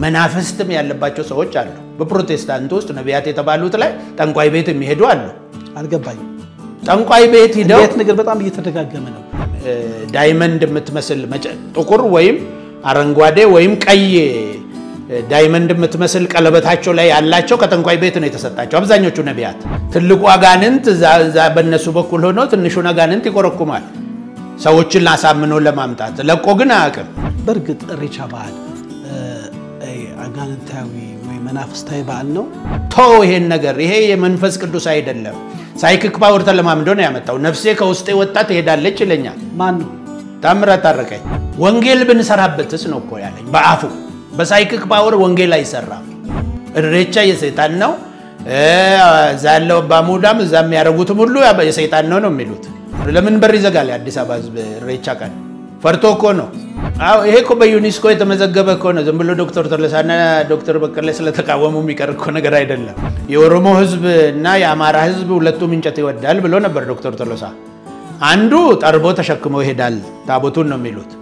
መናፍስትም ያለባቸው ሰዎች አሉ በፕሮቴስታንት ውስጥ ነቢያት የተባሉት ላይ ጠንቋይ ቤት የሚሄዱ አሉ አልገባኝ ጠንቋይ ቤት ሄደው ቤት ነገር በጣም እየተደጋገመ ነው ዳይመንድ የምትመስል ጥቁር ወይም አረንጓዴ ወይም ቀይ ዳይመንድ የምትመስል ቀለበታቸው ላይ ያላቸው ከጠንቋይ ቤት ነው የተሰጣቸው አብዛኞቹ ነቢያት ትልቁ አጋንንት ዛ በእነሱ በኩል ሆኖ ትንሹን አጋንንት ይቆረቁማል ሰዎችን ላሳምኖ ለማምጣት ለቆ ግን አያውቅም በርግጥ ኢሬቻ በዓል አጋንንታዊ ወይ መናፍስታዊ በዓል ነው ተው ይሄን ነገር ይሄ የመንፈስ ቅዱስ አይደለም ሳይኪክ ፓወር ተለማምዶ ነው ያመጣው ነፍሴ ከውስጤ ወጣ ትሄዳለች ይለኛል ማን ነው ታምራት አረቀኝ ወንጌል ብንሰራበትስ ነው እኮ ያለኝ በአፉ በሳይኪክ ፓወር ወንጌል አይሰራም ኢሬቻ የሰይጣን ነው ዛለው ባሙዳም ዛም ያረጉትም ሁሉ የሰይጣን ነው የሚሉት ለምን በር ይዘጋል አዲስ አበባ ህዝብ ኢሬቻ ቀን ፈርቶ እኮ ነው አው ይሄ እኮ በዩኒስኮ የተመዘገበ እኮ ነው ዝም ብሎ ዶክተር ተለሳና ዶክተር በቀለ ስለተቃወሙ የሚቀር እኮ ነገር አይደለም የኦሮሞ ህዝብ እና የአማራ ህዝብ ሁለቱም እንጨት ይወዳል ብሎ ነበር ዶክተር ተለሳ አንዱ ጠርቦ ተሸክሞ ይሄዳል ታቦቱን ነው የሚሉት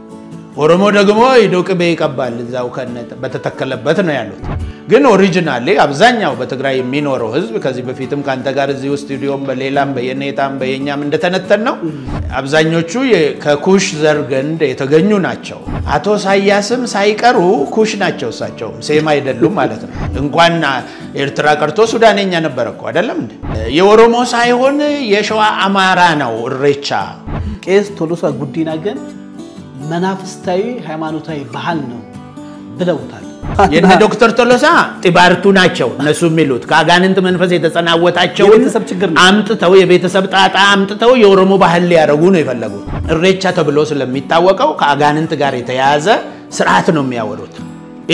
ኦሮሞ ደግሞ ይዶቅቤ ይቀባል እዛው ከነተ በተተከለበት ነው ያሉት ግን ኦሪጂናሊ አብዛኛው በትግራይ የሚኖረው ህዝብ ከዚህ በፊትም ካንተ ጋር እዚህ ስቱዲዮም በሌላም በየኔታም በየኛም እንደተነተን ነው አብዛኞቹ ከኩሽ ዘርገንድ የተገኙ ናቸው አቶ ሳያስም ሳይቀሩ ኩሽ ናቸው እሳቸው ሴም አይደሉም ማለት ነው እንኳን ኤርትራ ቀርቶ ሱዳንኛ ነበር እኮ አይደለም እንዴ የኦሮሞ ሳይሆን የሸዋ አማራ ነው ኢሬቻ ቄስ ቶሎሳ ጉዲና ግን መናፍስታዊ ሃይማኖታዊ ባህል ነው ብለውታል የነ ዶክተር ቶሎሳ ጢባርቱ ናቸው እነሱ የሚሉት ከአጋንንት መንፈስ የተጸናወታቸው የቤተሰብ ችግር ነው አምጥተው የቤተሰብ ጣጣ አምጥተው የኦሮሞ ባህል ሊያረጉ ነው የፈለጉት ኢሬቻ ተብሎ ስለሚታወቀው ከአጋንንት ጋር የተያያዘ ስርዓት ነው የሚያወሩት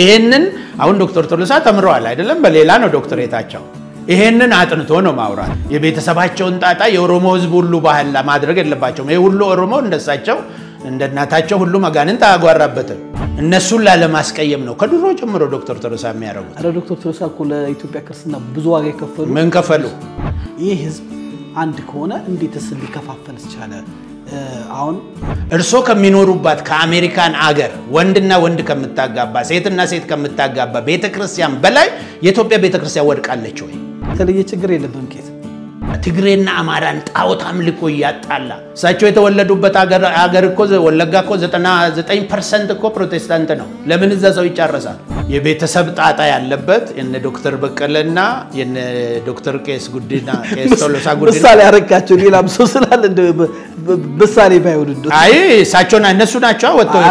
ይሄንን አሁን ዶክተር ቶሎሳ ተምረዋል አይደለም በሌላ ነው ዶክተሬታቸው ይሄንን አጥንቶ ነው ማውራት የቤተሰባቸውን ጣጣ የኦሮሞ ህዝብ ሁሉ ባህል ለማድረግ የለባቸው ይሄ ሁሉ ኦሮሞ እንደሳቸው እንደናታቸው ሁሉ ማጋንንት አጓራበተ እነሱን ለማስቀየም ነው ከድሮ ጀምሮ ዶክተር ተሮሳ የሚያረጉት አረ ዶክተር ተሮሳ እኮ ለኢትዮጵያ ክርስትና ብዙ ዋጋ ይከፈሉ ምን ከፈሉ ይህ ህዝብ አንድ ከሆነ እንዴትስ ሊከፋፈል ይችላል አሁን እርሶ ከሚኖሩባት ከአሜሪካን አገር ወንድና ወንድ ከምታጋባ ሴትና ሴት ከምታጋባ ቤተክርስቲያን በላይ የኢትዮጵያ ቤተክርስቲያን ወድቃለች ወይ ተለየ ችግር የለብም ኬት ትግሬና አማራን ጣዖት አምልኮ ያጣላ ሳቸው የተወለዱበት አገር እኮ ወለጋ እኮ 99% እኮ ፕሮቴስታንት ነው ለምን እዛ ሰው ይጫረሳል የቤተሰብ ጣጣ ያለበት የነ ዶክተር በቀለና የነ ዶክተር ቄስ ጉዲና ቄስ ቶሎሳ ጉዲና ምሳሌ ያረጋቸው ሌላም ሰው ስላል እንደ ምሳሌ ባይወድዱ አይ ሳቸውና እነሱ ናቸው ወጥተው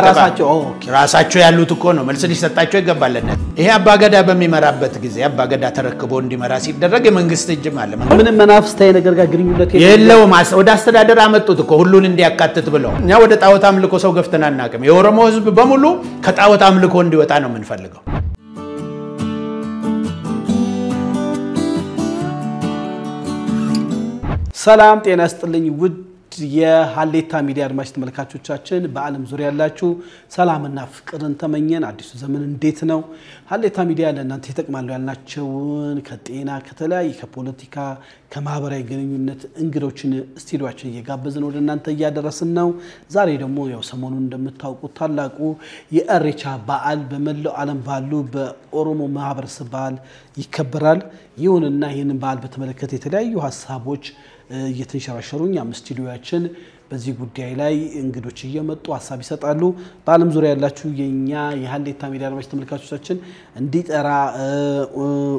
ራሳቸው ያሉት እኮ ነው መልስ ሊሰጣቸው ይገባልና ይሄ አባገዳ በሚመራበት ጊዜ አባገዳ ተረክቦ እንዲመራ ሲደረግ የመንግስት እጅም አለ ምንም መናፍስታዊ ነገር ጋር ግንኙነት የለውም ወደ አስተዳደር አመጡት እኮ ሁሉን እንዲያካትት ብለው እኛ ወደ ጣዖት አምልኮ ሰው ገፍተን አናቀም የኦሮሞ ህዝብ በሙሉ ከጣዖት አምልኮ እንዲወጣ ነው የምንፈልገው ሰላም ጤና ይስጥልኝ ውድ የሃሌታ ሚዲያ አድማጭ ተመልካቾቻችን በአለም ዙሪያ ያላችሁ ሰላምና ፍቅርን ተመኘን አዲሱ ዘመን እንዴት ነው ሃሌታ ሚዲያ ለእናንተ ይተቅማሉ ያልናቸውን ከጤና ከተለያየ ከፖለቲካ ከማህበራዊ ግንኙነት እንግዶችን ስቱዲዮአችን እየጋበዝን ወደ እናንተ እያደረስን ነው ዛሬ ደግሞ ያው ሰሞኑን እንደምታውቁት ታላቁ የኢሬቻ በዓል በመላው ዓለም ባሉ በኦሮሞ ማህበረሰብ በዓል ይከበራል ይሁንና ይህንን በዓል በተመለከተ የተለያዩ ሐሳቦች እየተንሸራሸሩኝ ስቱዲዮአችን በዚህ ጉዳይ ላይ እንግዶች እየመጡ ሐሳብ ይሰጣሉ በአለም ዙሪያ ያላችሁ የኛ የሃሌታ ሚዲያ አድማጭ ተመልካቾቻችን እንዲጠራ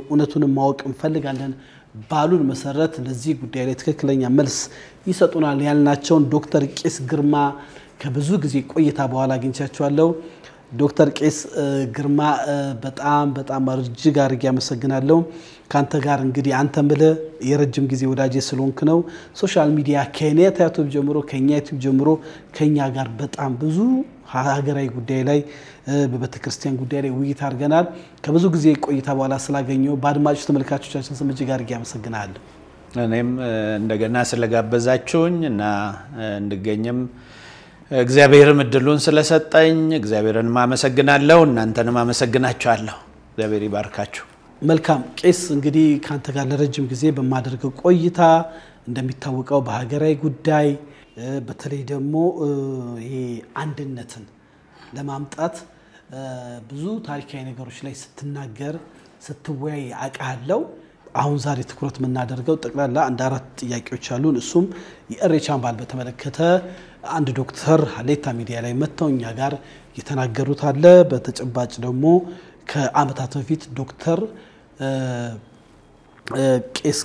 እውነቱን ማወቅ እንፈልጋለን ባሉን መሰረት ለዚህ ጉዳይ ላይ ትክክለኛ መልስ ይሰጡናል ያልናቸውን ዶክተር ቄስ ግርማ ከብዙ ጊዜ ቆይታ በኋላ አግኝቻቸዋለሁ ዶክተር ቄስ ግርማ በጣም እጅግ አድርጌ አመሰግናለሁ ካንተ ጋር እንግዲህ አንተም ብለ የረጅም ጊዜ ወዳጄ ስለሆንክ ነው ሶሻል ሚዲያ ከኔታ ዩቲዩብ ጀምሮ ከኛ ዩቲዩብ ጀምሮ ከኛ ጋር በጣም ብዙ ሀገራዊ ጉዳይ ላይ በቤተክርስቲያን ጉዳይ ላይ ውይይት አድርገናል ከብዙ ጊዜ ቆይታ በኋላ ስላገኘው በአድማጭ ተመልካቾቻችን ስም እጅግ አድርጌ አመሰግናለሁ እኔም እንደገና ስለጋበዛችሁኝ እና እንድገኝም እግዚአብሔር ምድሉን ስለሰጠኝ እግዚአብሔርን ማመሰግናለሁ እናንተንም ማመሰግናችኋለሁ እግዚአብሔር ይባርካችሁ መልካም ቄስ እንግዲህ ካንተ ጋር ለረጅም ጊዜ በማደርገው ቆይታ እንደሚታወቀው በሀገራዊ ጉዳይ በተለይ ደግሞ ይሄ አንድነትን ለማምጣት ብዙ ታሪካዊ ነገሮች ላይ ስትናገር ስትወያይ አቃለው አሁን ዛሬ ትኩረት የምናደርገው ጠቅላላ አንድ አራት ጥያቄዎች አሉን እሱም የኢሬቻን በዓል በተመለከተ አንድ ዶክተር ሀሌታ ሚዲያ ላይ መተውኛ ጋር የተናገሩት አለ በተጨባጭ ደግሞ ከአመታት በፊት ዶክተር ቄስ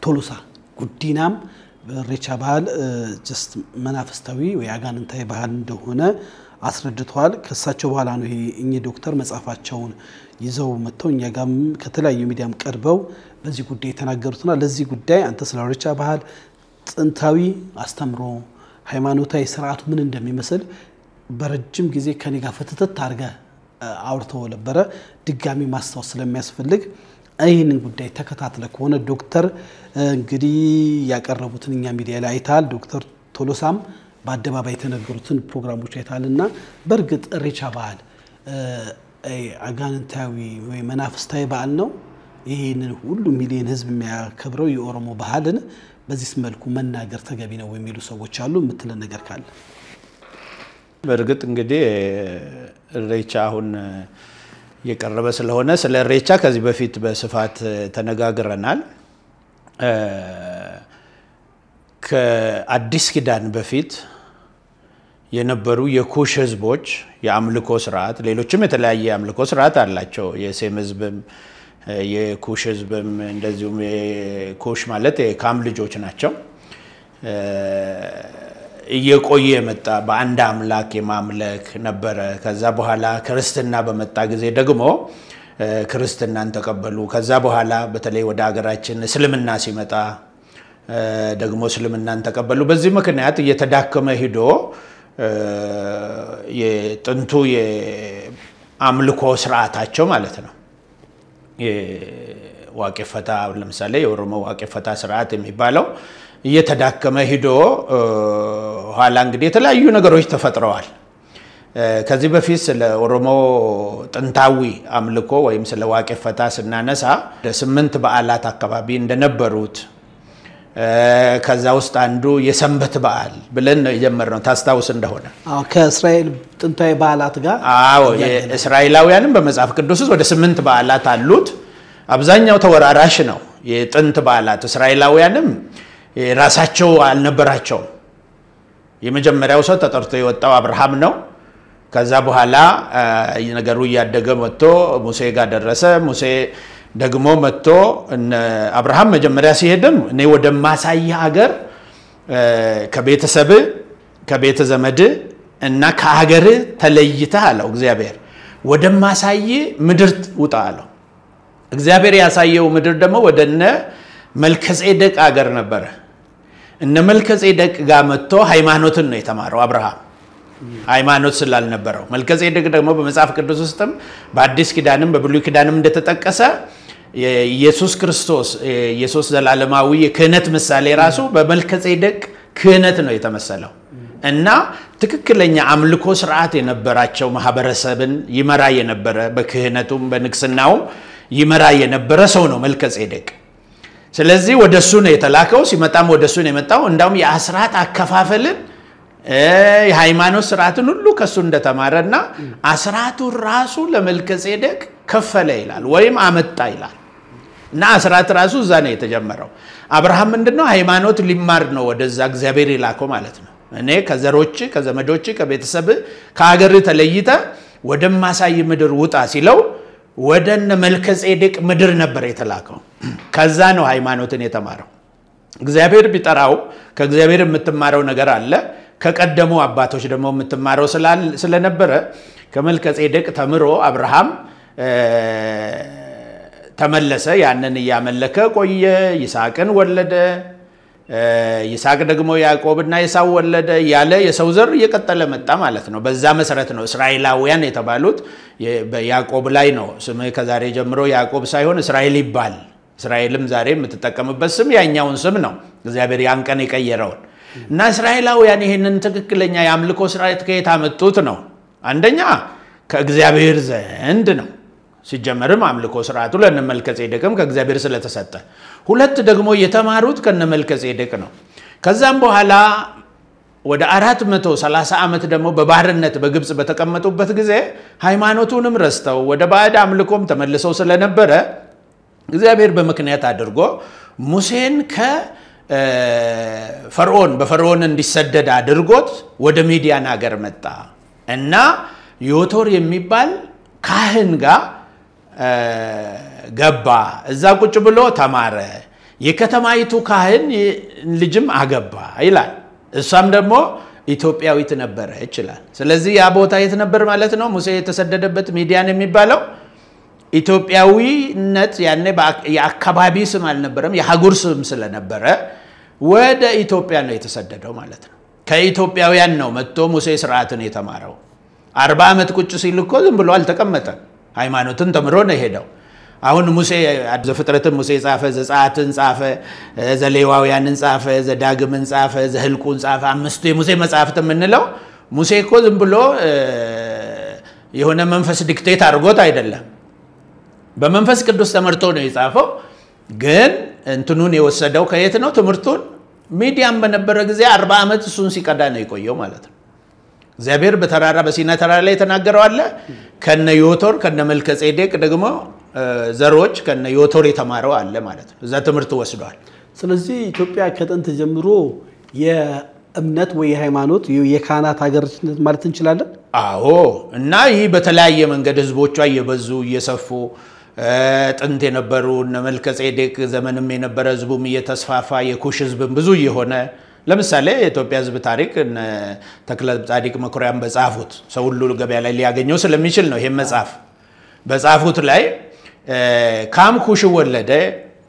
ቶሎሳ ጉዲናም ኢሬቻ በዓል ጀስት መናፍስታዊ ወይ አጋንንታዊ በዓል እንደሆነ አስረድቷል ከሳቸው በኋላ ነው ይሄ ዶክተር መጻፋቸውን ይዘው መተውኛ ጋም ከተለያዩ ሚዲያም ቀርበው በዚህ ጉዳይ ተናገሩትና ለዚህ ጉዳይ አንተ ስለ ኢሬቻ በዓል ጥንታዊ አስተምሮ ሃይማኖታዊ ስርዓቱ ምን እንደሚመስል በረጅም ጊዜ ከኔ ጋር ፈተተት ታርጋ አውርተው ነበር ድጋሚ ማስተዋወስ ስለሚያስፈልግ አይን ጉዳይ ተከታተለ ከሆነ ዶክተር እንግዲህ ያቀረቡትን እኛ ሚዲያ ላይ አይታል ዶክተር ቶሎሳም በአደባባይ የተነገሩትን ፕሮግራሞች አይታልና በርግጥ ኢሬቻ በዓል አጋንንታዊ ወይ መናፍስታዊ በዓል ነው ይሄንን ሁሉ ሚሊዮን ህዝብ የሚያከብረው የኦሮሞ በዓልን በዚህ መልኩ መናገር ተገቢ ነው የሚሉ ሰዎች አሉ ምትለ ነገር ካለ በርግጥ እንግዲህ ኢሬቻ አሁን የቀረበ ስለሆነ ስለ ኢሬቻ ከዚህ በፊት በስፋት ተነጋግረናል ከአዲስ ኪዳን በፊት የነበሩ የኩሽ ህዝቦች የአምልኮ ስርዓት ሌሎችም የተለያየ የአምልኮ ስርዓት አላቸው የሴም ህዝብም የኩሽ ህዝብም እንደዚሁም የኩሽ ማለት የካም ልጆች ናቸው እየቆየ መጣ በአንድ አምላክ የማምለክ ነበር ከዛ በኋላ ክርስትና በመጣ ጊዜ ደግሞ ክርስትናን ተቀበሉ ከዛ በኋላ በተለይ ወደ ሀገራችን እስልምና ሲመጣ ደግሞ እስልምናን ተቀበሉ በዚህ ምክንያት እየተዳከመ ሄዶ የጥንቱ የአምልኮ ስርዓታቸው ማለት ነው የዋቄፈታ ለምሳሌ የኦሮሞ ዋቄፈታ ስርዓት የሚባለው እየተዳከመ ሄዶ ኋላ እንግዲህ የተለያዩ ነገሮች ተፈጥረዋል ከዚህ በፊት ስለ ኦሮሞ ጥንታዊ አምልኮ ወይም ስለ ዋቄፈታ ስናነሳ ለስምንት በዓላት አካባቢ እንደነበሩት ከዛ ውስጥ አንዱ የሰንበት በዓል ብለን ነው የጀመርነው ታስታውስ እንደሆነ ከእስራኤል ጥንታዊ በዓላት ጋር የእስራኤላውያንም በመጽሐፍ ቅዱስ ወደ 8 በዓላት አሉት አብዛኛው ተወራራሽ ነው የጥንት በዓላት እስራኤላውያንም ራሳቸው አልነበራቸው የመጀመሪያው ሰው ተጠርቶ የወጣው አብርሃም ነው ከዛ በኋላ ነገሩ ያደገ መጥቶ ሙሴ ጋር ደረሰ ሙሴ ደግሞ መጥቶ አብርሃም መጀመሪያ ሲሄድም እኔ ወደ ማሳይ ሀገር ከቤተሰብ ከቤተ ዘመድ እና ከሀገር ተለይተህ አለው እግዚአብሔር ወደ ማሳይ ምድር ውጣ አለው እግዚአብሔር ያሳየው ምድር ደግሞ ወደነ መልከጼዴቅ ሀገር ነበር እነ መልከጼዴቅ ጋር መጥቶ ሃይማኖትን ነው የተማረው አብርሃም ሃይማኖት ስላልነበረው መልከጼዴቅ ደግሞ በመጽሐፍ ቅዱስ ውስጥም በአዲስ ኪዳንም በብሉይ ኪዳንም እንደተጠቀሰ ኢየሱስ ክርስቶስ ኢየሱስ ዘላለማዊ የክህነት ምሳሌ ራሱ በመልከጼዴቅ ክህነት ነው የተመሰለው እና ትክክለኛ አምልኮ ስርዓት የነበራቸው ማህበረሰብን ይመራ የነበረ በክህነቱም በንግስናውም ይመራ የነበረ ሰው ነው መልከጼዴቅ ስለዚህ ወደሱ ነው የተላከው ሲመጣም ወደሱ ነው የመጣው እንዳውም የአስራት አከፋፈልን የሃይማኖት ስርዓትን ሁሉ ከሱ እንደተማረና አስራቱ ራሱ ለመልከጼዴቅ ከፈለ ይላል ወይም አመጣ ይላል እና አስራት ራሱ እዛ ነው የተጀመረው አብርሃም ምንድነው ሃይማኖት ሊማር ነው ወደዛ እግዚአብሔር ይላከው ማለት ነው እኔ ከዘሮች ከዘመዶች ከቤተሰብ ከሀገር ተለይተ ወደማሳይ ምድር ውጣ ሲለው ወደነ መልከጼዴቅ ምድር ነበር የተላከው ከዛ ነው ሃይማኖትን የተማረው እግዚአብሔር ቢጠራው ከእግዚአብሔር የምትማረው ነገር አለ ከቀደሙ አባቶች ደግሞ የምትማረው ስለነበረ ከመልከጼዴቅ ተምሮ አብርሃም ተመለሰ ያንን ያመለከ ቆየ ይስሐቅን ወለደ ይስሐቅ ደግሞ ያዕቆብና ኢሳው ወለደ ያለ የሰው ዘር እየቀጠለ መጣ ማለት ነው በዛ መሰረት ነው እስራኤላውያን የተባሉት በያዕቆብ ላይ ነው ስም ከዛሬ ጀምሮ ያዕቆብ ሳይሆን እስራኤል ይባል እስራኤልም ዛሬ የምትጠቀምበት ስም ያኛውን ስም ነው እግዚአብሔር ያን ቀን የቀየረው እና እስራኤላውያን ይሄንን ትክክለኛ ያምልኮ ስርዓት ከየት አመጡት ነው አንደኛ ከእግዚአብሔር ዘንድ ነው ሲጀመርም አምልኮ ስርዓቱ ለነመልከጼዴቅም ከእግዚአብሔር ስለተሰጠ ሁለት ደግሞ የተማሩት ከነመልከጼዴቅ ነው ከዛም በኋላ ወደ 430 ዓመት ደግሞ በባህርነት በግብጽ በተቀመጡበት ጊዜ ሃይማኖቱንም ረስተው ወደ ባዕድ አምልኮም ተመልሰው ስለነበረ እግዚአብሔር በምክንያት አድርጎ ሙሴን ከፈርዖን በፈርዖን እንዲሰደድ አድርጎት ወደ ሚዲያን ሀገር መጣ እና ዮቶር የሚባል ካህን ጋር ገባ እዛ ቁጭ ብሎ ተማረ የከተማይቱ ካህን ልጅም አገባ ይላል እሷም ደግሞ ኢትዮጵያዊት ነበረ ይችላል ስለዚህ ያ ቦታ የት ነበር ማለት ነው ሙሴ የተሰደደበት ሚዲያን የሚባለው ኢትዮጵያዊነት ያኔ የአካባቢ ስም አልነበረም የሀገር ስም ስለነበረ ወደ ኢትዮጵያ ነው የተሰደደው ማለት ነው ከኢትዮጵያውያን ነው መጥቶ ሙሴ ሥርዓትን የተማረው 40 ዓመት ቁጭ ሲል እኮ ዝም ብሎ አልተቀመጠም ሃይማኖትን ተምሮ ነው ሄደው አሁን ሙሴ ዘፍጥረትን ሙሴ ጻፈ ዘጸአትን ጻፈ ዘሌዋውያንን ጻፈ ዘዳግምን ጻፈ ዘህልቁን ጻፈ አምስቱ የሙሴ መጻሕፍት ምንለው ሙሴ እኮ ዝም ብሎ የሆነ መንፈስ ዲክቴት አድርጎት አይደለም በመንፈስ ቅዱስ ተመርቶ ነው የጻፈው ግን እንትኑን የወሰደው ከየት ነው ትምርቱን ሚዲያን በነበረ ጊዜ 40 ዓመት እሱን ሲቀዳ ነው የቆየው ማለት ነው እግዚአብሔር በተራራ በሲና ተራራ ላይ ተናገረው አለ ከነ ዮቶር ከነ መልከጼዴቅ ደግሞ ዘሮች ከነ ዮቶር የተማረው አለ ማለት ነው እዛ ትምርት ወስዷል ስለዚህ ኢትዮጵያ ከጥንት ጀምሮ የእምነት ወይ ሃይማኖት የካህናት ሀገር ማለት እንችላለን አዎ እና ይህ በተለያየ መንገድ ህዝቦቿ እየበዙ እየሰፉ ጥንት የነበሩ እነ መልከጼዴቅ ዘመንም የነበረ ህዝቡም እየተስፋፋ የኩሽ ህዝብም ብዙ እየሆነ ለምሳሌ የኢትዮጵያ ህዝብ ታሪክ ተክለ ጻዲቅ መኩሪያም በጻፉት ሰው ሁሉ ገበያ ላይ ሊያገኘው ስለሚችል ነው ይሄ መጽሐፍ በጻፉት ላይ ካም ኩሽ ወለደ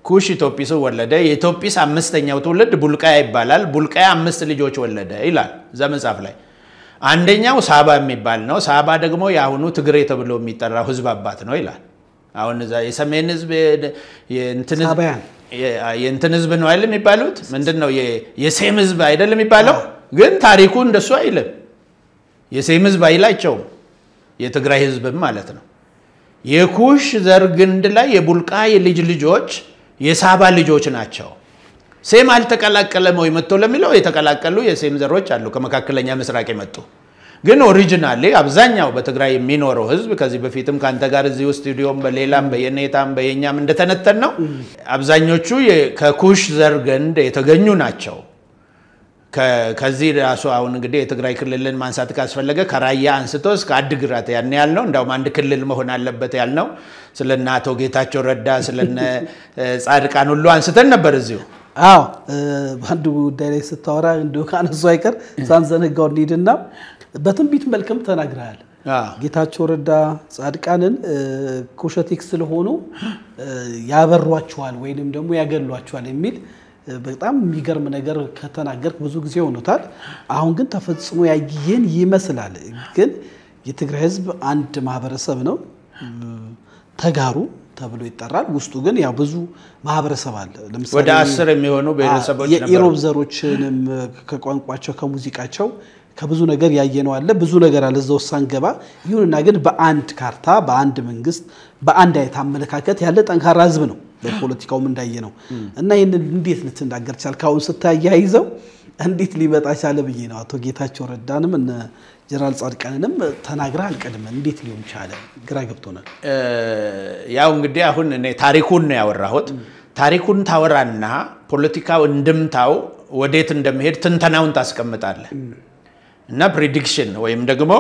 ኩሽ ኢትዮጵስ ወለደ የኢትዮጵስ አምስተኛው ትውልድ ቡልቃያ ይባላል ቡልቃያ 5 ልጆች ወለደ ይላል እዛ መጽሐፍ ላይ አንደኛው ሳባ የሚባል ነው ሳባ ደግሞ ያሁኑ ትግሬ ተብሎ የሚጠራው ህዝብ አባት ነው ይላል አሁን እዛ የሰሜን ህዝብ የእንትን ህዝብ ነው አይደል የሚባሉት ምንድነው የሴም ህዝብ አይደል የሚባለው ግን ታሪኩ እንደሱ አይልም የሴም ህዝብ አይላቸው የትግራይ ህዝብም ማለት ነው የኩሽ ዘርግንድ ላይ የቡልቃ የልጅ ልጆች የሳባ ልጆች ናቸው ሴም አልተቀላቀለም ወይ መጥቶ ለሚለው የተቀላቀሉ የሴም ዘሮች አሉ ከመካከለኛ ምስራቅ የመጡ ግን ኦሪጂናሊ አብዛኛው በትግራይ የሚኖረው ህዝብ ከዚህ በፊትም ካንተ ጋር እዚህ ስቱዲዮም በሌላም በየኔታም በየኛም እንደተነተን ነው አብዛኞቹ ከኩሽ ዘርግንድ የተገኙ ናቸው ከዚህ ራሱ አሁን እንግዲህ የትግራይ ክልልን ማንሳት ካስፈለገ ከራያ አንስቶ እስከ አድግራት ያን ያልነው እንዳውም አንድ ክልል መሆን አለበት ያልነው ስለና አቶ ጌታቸው ረዳ ስለነ ጻድቃን ሁሉ አንስተን ነበር እዚሁ አዎ ባንዱ ጉዳይ ላይ ስታወራ እንደው ካነሱ አይቀር ሳንዘነጋው እንሂድና በትንቢት መልክም ተናግረሃል ጌታቸው ረዳ ጻድቃንን ኩሸቲክ ስለሆኑ ያበሯቸዋል ወይንም ደግሞ ያገሏቸዋል የሚል በጣም የሚገርም ነገር ከተናገርክ ብዙ ጊዜ ሆኖታል አሁን ግን ተፈጽሞ ያየን ይመስላል ግን የትግራይ ህዝብ አንድ ማህበረሰብ ነው ተጋሩ ተብሎ ይጣራል ውስጡ ግን ያው ብዙ ማህበረሰብ አለ ለምሳሌ ወደ 10 የሚሆኑ ቤተሰቦች ነበሩ የኢሮብ ዘሮችንም ከቋንቋቸው ከሙዚቃቸው ከብዙ ነገር ያየነው አለ ብዙ ነገር አለ እዛው ሳንገባ ይሁንና ግን በአንድ ካርታ በአንድ መንግስት በአንድ አይነት አመለካከት ያለ ጠንካራ ህዝብ ነው በፖለቲካውም እንዳየነው እና ይሄንን እንዴት ልትናገር ቻልካው ስታያይዘው እንዴት ሊመጣ ቻለ ብዬ ነው አቶ ጌታቸው ረዳንም እና ጀነራል ጻድቃንንም ተናግራ አልቀድመ እንዴት ሊሆን ቻለ ግራ ገብቶናል ያው እንግዲህ አሁን እኔ ታሪኩን ነው ያወራሁት ታሪኩን ታወራና ፖለቲካው እንድምታው ወዴት እንደሚሄድ ትንተናውን ታስቀምጣለህ እና ፕሬዲክሽን ወይም ደግሞ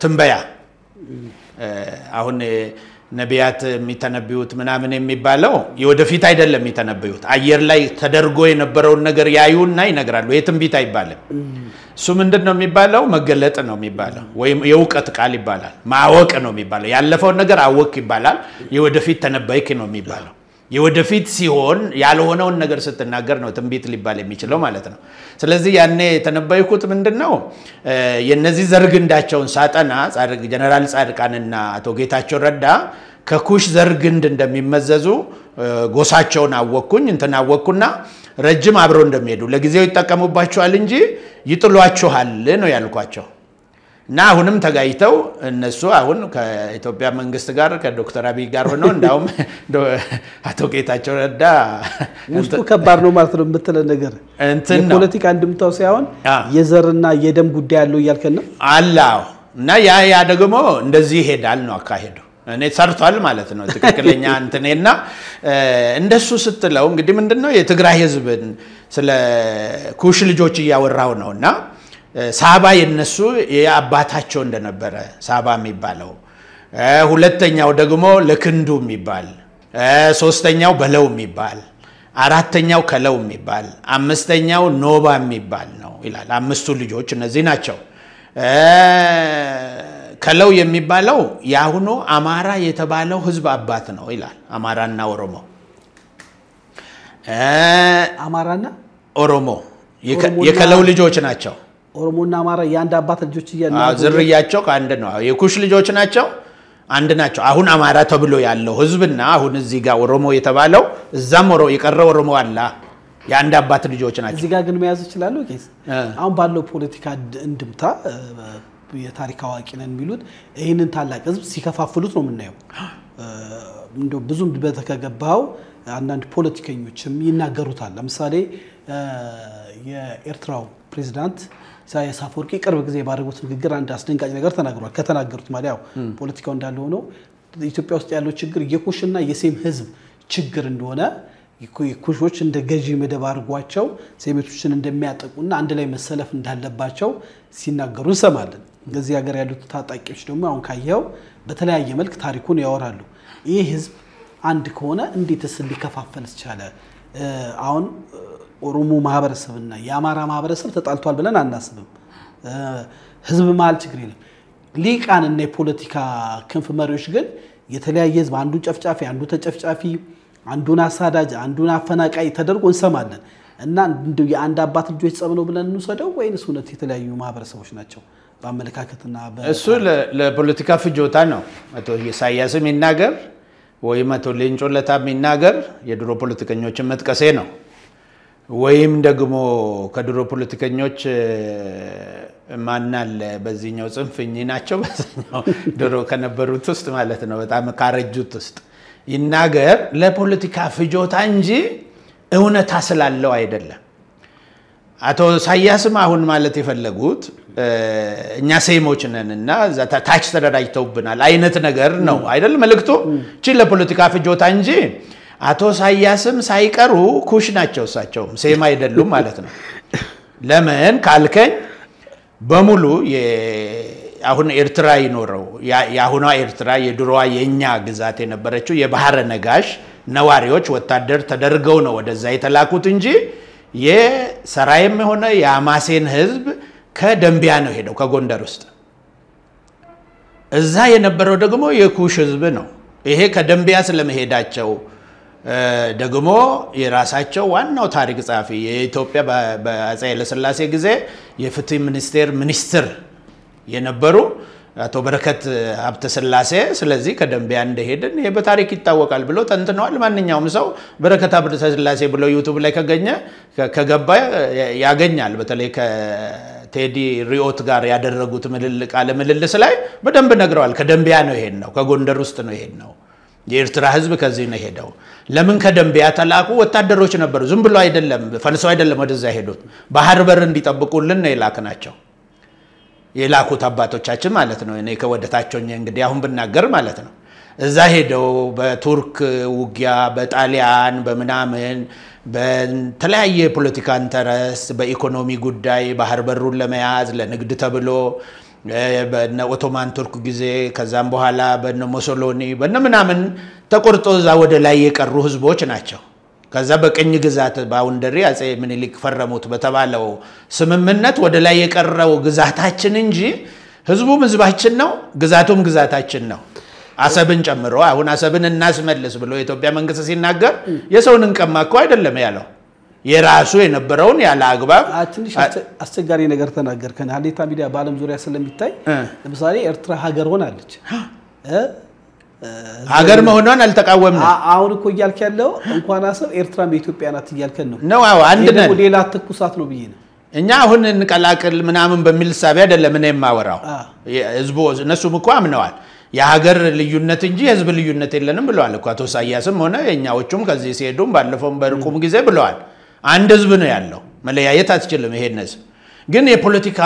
ትንበያ አሁን ነቢያት የሚተነብዩት ምናምን የሚባለው የወደፊት አይደለም የሚተነብዩት አየር ላይ ተደርጎ የነበረው ነገር ያዩና ይነግራሉ የትንቢት አይባልም እሱ ምንድነው የሚባለው መገለጥ ነው የሚባለው ወይም የውቀት ቃል ይባላል ማወቅ ነው የሚባለው ያለፈው ነገር አወቅ ይባላል የወደፊት ተነበይክ ነው የሚባለው የወደፊት ሲሆን ያልሆነውን ነገር ስትናገር ነው ትንቢት ሊባል የሚችለው ማለት ነው ስለዚህ ያኔ ተነበይኩት ምንድነው የነዚህ ዘርግንዳቸውን ሳጠና ጀነራል ጻድቃንና አቶ ጌታቸው ረዳ ከኩሽ ዘርግንድ እንደሚመዘዙ ጎሳቸውን አወኩኝ እንተናወኩና ረጅም አብረው እንደሚሄዱ ለጊዜው ይጠቀሙባቸዋል እንጂ ይጥሏቸዋል ነው ያልኳቸው እና አሁንም ተጋይተው እነሱ አሁን ከኢትዮጵያ መንግስት ጋር ከዶክተር አብይ ጋር ሆነው እንዳውም አቶ ጌታቸው ረዳ ውስጡ ከባድ ነው ማለት ነው የምትለው ነገር እንትን ነው ፖለቲካ እንድምታው ሳይሆን የዘርና የደም ጉዳይ ያለው ይያልከና አላው እና ያ ደግሞ እንደዚህ ይሄዳል ነው አካሄዱ እኔ ሰርቷል ማለት ነው ትክክለኛ እንትኔና እንደሱ ስትለው እንግዲህ ምንድነው የትግራይ ህዝብን ስለ ኩሽ ልጆች ያወራው ነውና ሳባ የነሱ የአባታቸው እንደነበረ ሳባ የሚባለው ሁለተኛው ደግሞ ለክንዱ የሚባል ሶስተኛው በለው የሚባል አራተኛው ከለው የሚባል አምስተኛው ኖባ የሚባል ነው ይላል አምስቱ ልጆች እነዚህ ናቸው ከለው የሚባለው ያሁኑ አማራ የተባለው ህዝብ አባት ነው ይላል አማራና ኦሮሞ አማራና ኦሮሞ የከለው ልጆች ናቸው ኦሮሞና አማራ ያንድ አባት ልጆች ይያሉ ዝርያቸው ካንድ ነው የኩሽ ልጆች ናቸው አንድ ናቸው አሁን አማራ ተብሎ ያለው ህዝብና አሁን እዚህ ጋር ኦሮሞ የተባለው እዛም የቀረው ኦሮሞ አላ ያንድ አባት ልጆች ናቸው እዚህ ጋር ግን መያዝ ይችላል ኦኬስ አሁን ባለው ፖለቲካ እንድምታ የታሪክ አዋቂ ነን የሚሉት ይሄንን ታላቅ ህዝብ ሲከፋፍሉት ነው የምናየው እንደው ብዙም በተከገባው አንዳንድ ፖለቲከኞችም ይናገሩታል ለምሳሌ የኤርትራው ፕሬዝዳንት ኢሳያስ አፈወርቂ ቅርብ ጊዜ ባደረጉት ንግግር አንድ አስደንጋጭ ነገር ተናግሯል ከተናገሩት ማለት ያው ፖለቲካው እንዳለ ሆኖ ኢትዮጵያ ውስጥ ያለው ችግር የኩሽና የሴም ህዝብ ችግር እንደሆነ ኩሾች እንደ ገዢ መደብ አድርጓቸው ሴሜቶችን እንደሚያጠቁና አንድ ላይ መሰለፍ እንዳለባቸው ሲናገሩ እንሰማለን በዚህ ሀገር ያሉት ታጣቂዎች ደግሞ አሁን ካየው በተለያየ መልክ ታሪኩን ያወራሉ ይሄ ህዝብ አንድ ከሆነ እንዴትስ ሊከፋፈል ይችላል አሁን ኦሮሞ ማህበረሰብና የአማራ ማህበረሰብ ተጣልቷል ብለን አናስብም ህዝብ ማል ችግር የለም ሊቃንና የፖለቲካ ክንፍ መሪዎች ግን የተለያየ ህዝብ አንዱ ጨፍጫፊ አንዱ ተጨፍጫፊ አንዱን አሳዳጅ አንዱን አፈናቃይ ተደርጎ እንሰማለን እና እንደው የአንድ አባት ልጆች ጸብ ነው ብለን እንሰደው ወይስ እውነት የተለያዩ ማህበረሰቦች ናቸው በአመለካከትና እሱ ለፖለቲካ ፍጆታ ነው አቶ ኢሳያስም ይናገር ወይም አቶ ሌንጮ ለታም ይናገር የድሮ ፖለቲከኞችን መጥቀሴ ነው ወይም ደግሞ ከድሮ ፖለቲከኞች ማናል በዚህኛው ጽንፍኝ ናቸው በዛኛው ድሮ ከነበሩት ውስጥ ማለት ነው በጣም ካረጁት ውስጥ ይናገር ለፖለቲካ ፍጆታ እንጂ እውነታ ስላለው አይደለም አቶ ኢሳያስም አሁን ማለት የፈለጉት እኛ ሴሞች ነንና ታች ተደራጅተውብናል አይነት ነገር ነው አይደል መልክቱ እቺ ለፖለቲካ ፍጆታ እንጂ አቶ ኢሳያስም ሳይቀሩ ኩሽ ናቸው እሳቸው ሴም አይደሉም ማለት ነው ለምን ካልከኝ በሙሉ አሁን ኤርትራ ይኖረው ያሁኗ ኤርትራ የድሮዋ የኛ ግዛት የነበረችው የባህረ ነጋሽ ነዋሪዎች ወታደር ተደርገው ነው ወደዛ የተላኩት እንጂ የሰራይም ሆነ የአማሴን ህዝብ ከደምቢያ ነው ሄደው ከጎንደር ውስጥ እዛ የነበረው ደግሞ የኩሽ ህዝብ ነው ይሄ ከደምቢያ ስለመሄዳቸው ደግሞ የራሳቸው ዋናው ታሪክ ጻፊ የኢትዮጵያ በአፄ ኃይለ ሥላሴ ጊዜ የፍትህ ሚኒስትር የነበሩ አቶ በረከት ሀብተ ስላሴ ስለዚህ ከደምቢያ እንደሄድን ይሄ በታሪክ ይታወቃል ብሎ ተንትነዋል ማንኛውም ሰው በረከት ሀብተ ስላሴ ብሎ ዩቲዩብ ላይ ከገባ ያገኛል በተለይ ከቴዲ ሪዮት ጋር ያደረጉት ቃለ ምልልስ ላይ በደንብ ነግረዋል ከደምቢያ ነው ይሄን ነው ከጎንደር ውስጥ ነው ይሄን ነው የኤርትራ ህዝብ ከዚህ ነው ሄደው ለምን ከደምቢያ ተላኩ ወታደሮች ነበሩ ዝም ብሎ አይደለም ፈልሰው አይደለም ወደዛ ሄዱት ባህር በር እንዲጠብቁልን ነው የላክናቸው የላኩት አባቶቻችን ማለት ነው እኔ ከወደታቸውኝ እንግዲህ አሁን ብናገር ማለት ነው እዛ ሄደው በቱርክ ውጊያ በጣሊያን በመናምን በተለያየ ፖለቲካ ኢንተረስት በኢኮኖሚ ጉዳይ ባህር በሩን ለመያዝ ለንግድ ተብሎ በነ ኦቶማን ቱርክ ጊዜ ከዛም በኋላ በነ ሞሶሎኒ በነ ምናምን ተቆርጦ እዛ ወደ ላይ የቀሩ ህዝቦች ናቸው ከዛ በቀኝ ግዛት ባውንደሪ አጼ ምኒልክ ፈረሙት በተባለው ስምምነት ወደ ላይ የቀረው ግዛታችን እንጂ ህዝቡም ህዝባችን ነው ግዛቱም ግዛታችን ነው አሰብን ጨምሮ አሁን አሰብን እናስመልስ ብሎ የኢትዮጵያ መንግስት ሲናገር የሰውን እንቀማኮ አይደለም ያለው የራሱ የነበረውን ያለ አግባብ ትንሽ አስቸጋሪ ነገር ተናገርከን ሀሌታ ሚዲያ በአለም ዙሪያ ስለሚታይ ለምሳሌ ኤርትራ ሀገር ሆናለች ሀገር መሆኗን አልተቃወምንም አሁን እኮ ይያልከ ያለው እንኳን አሰብ ኤርትራም በኢትዮጵያ ናት ይያልከን ነው ነው አንድ ነን ሌላ ተኩሳት ነው ብዬ ነው እኛ አሁን እንቀላቅል ምናምን በሚል ሳቢ አይደለም እኔ የማወራው ህዝቡ እነሱም እኮ አምነዋል የሀገር ልዩነት እንጂ ህዝብ ልዩነት የለንም ብለዋል እኮ አቶ ኢሳያስም ሆነ የኛዎቹም ከዚህ ሲሄዱም ባለፈውም በርቁም ጊዜ ብለዋል አንድ ህዝብ ነው ያለው መለያየት አትችልም ይሄን ህዝብ ግን የፖለቲካ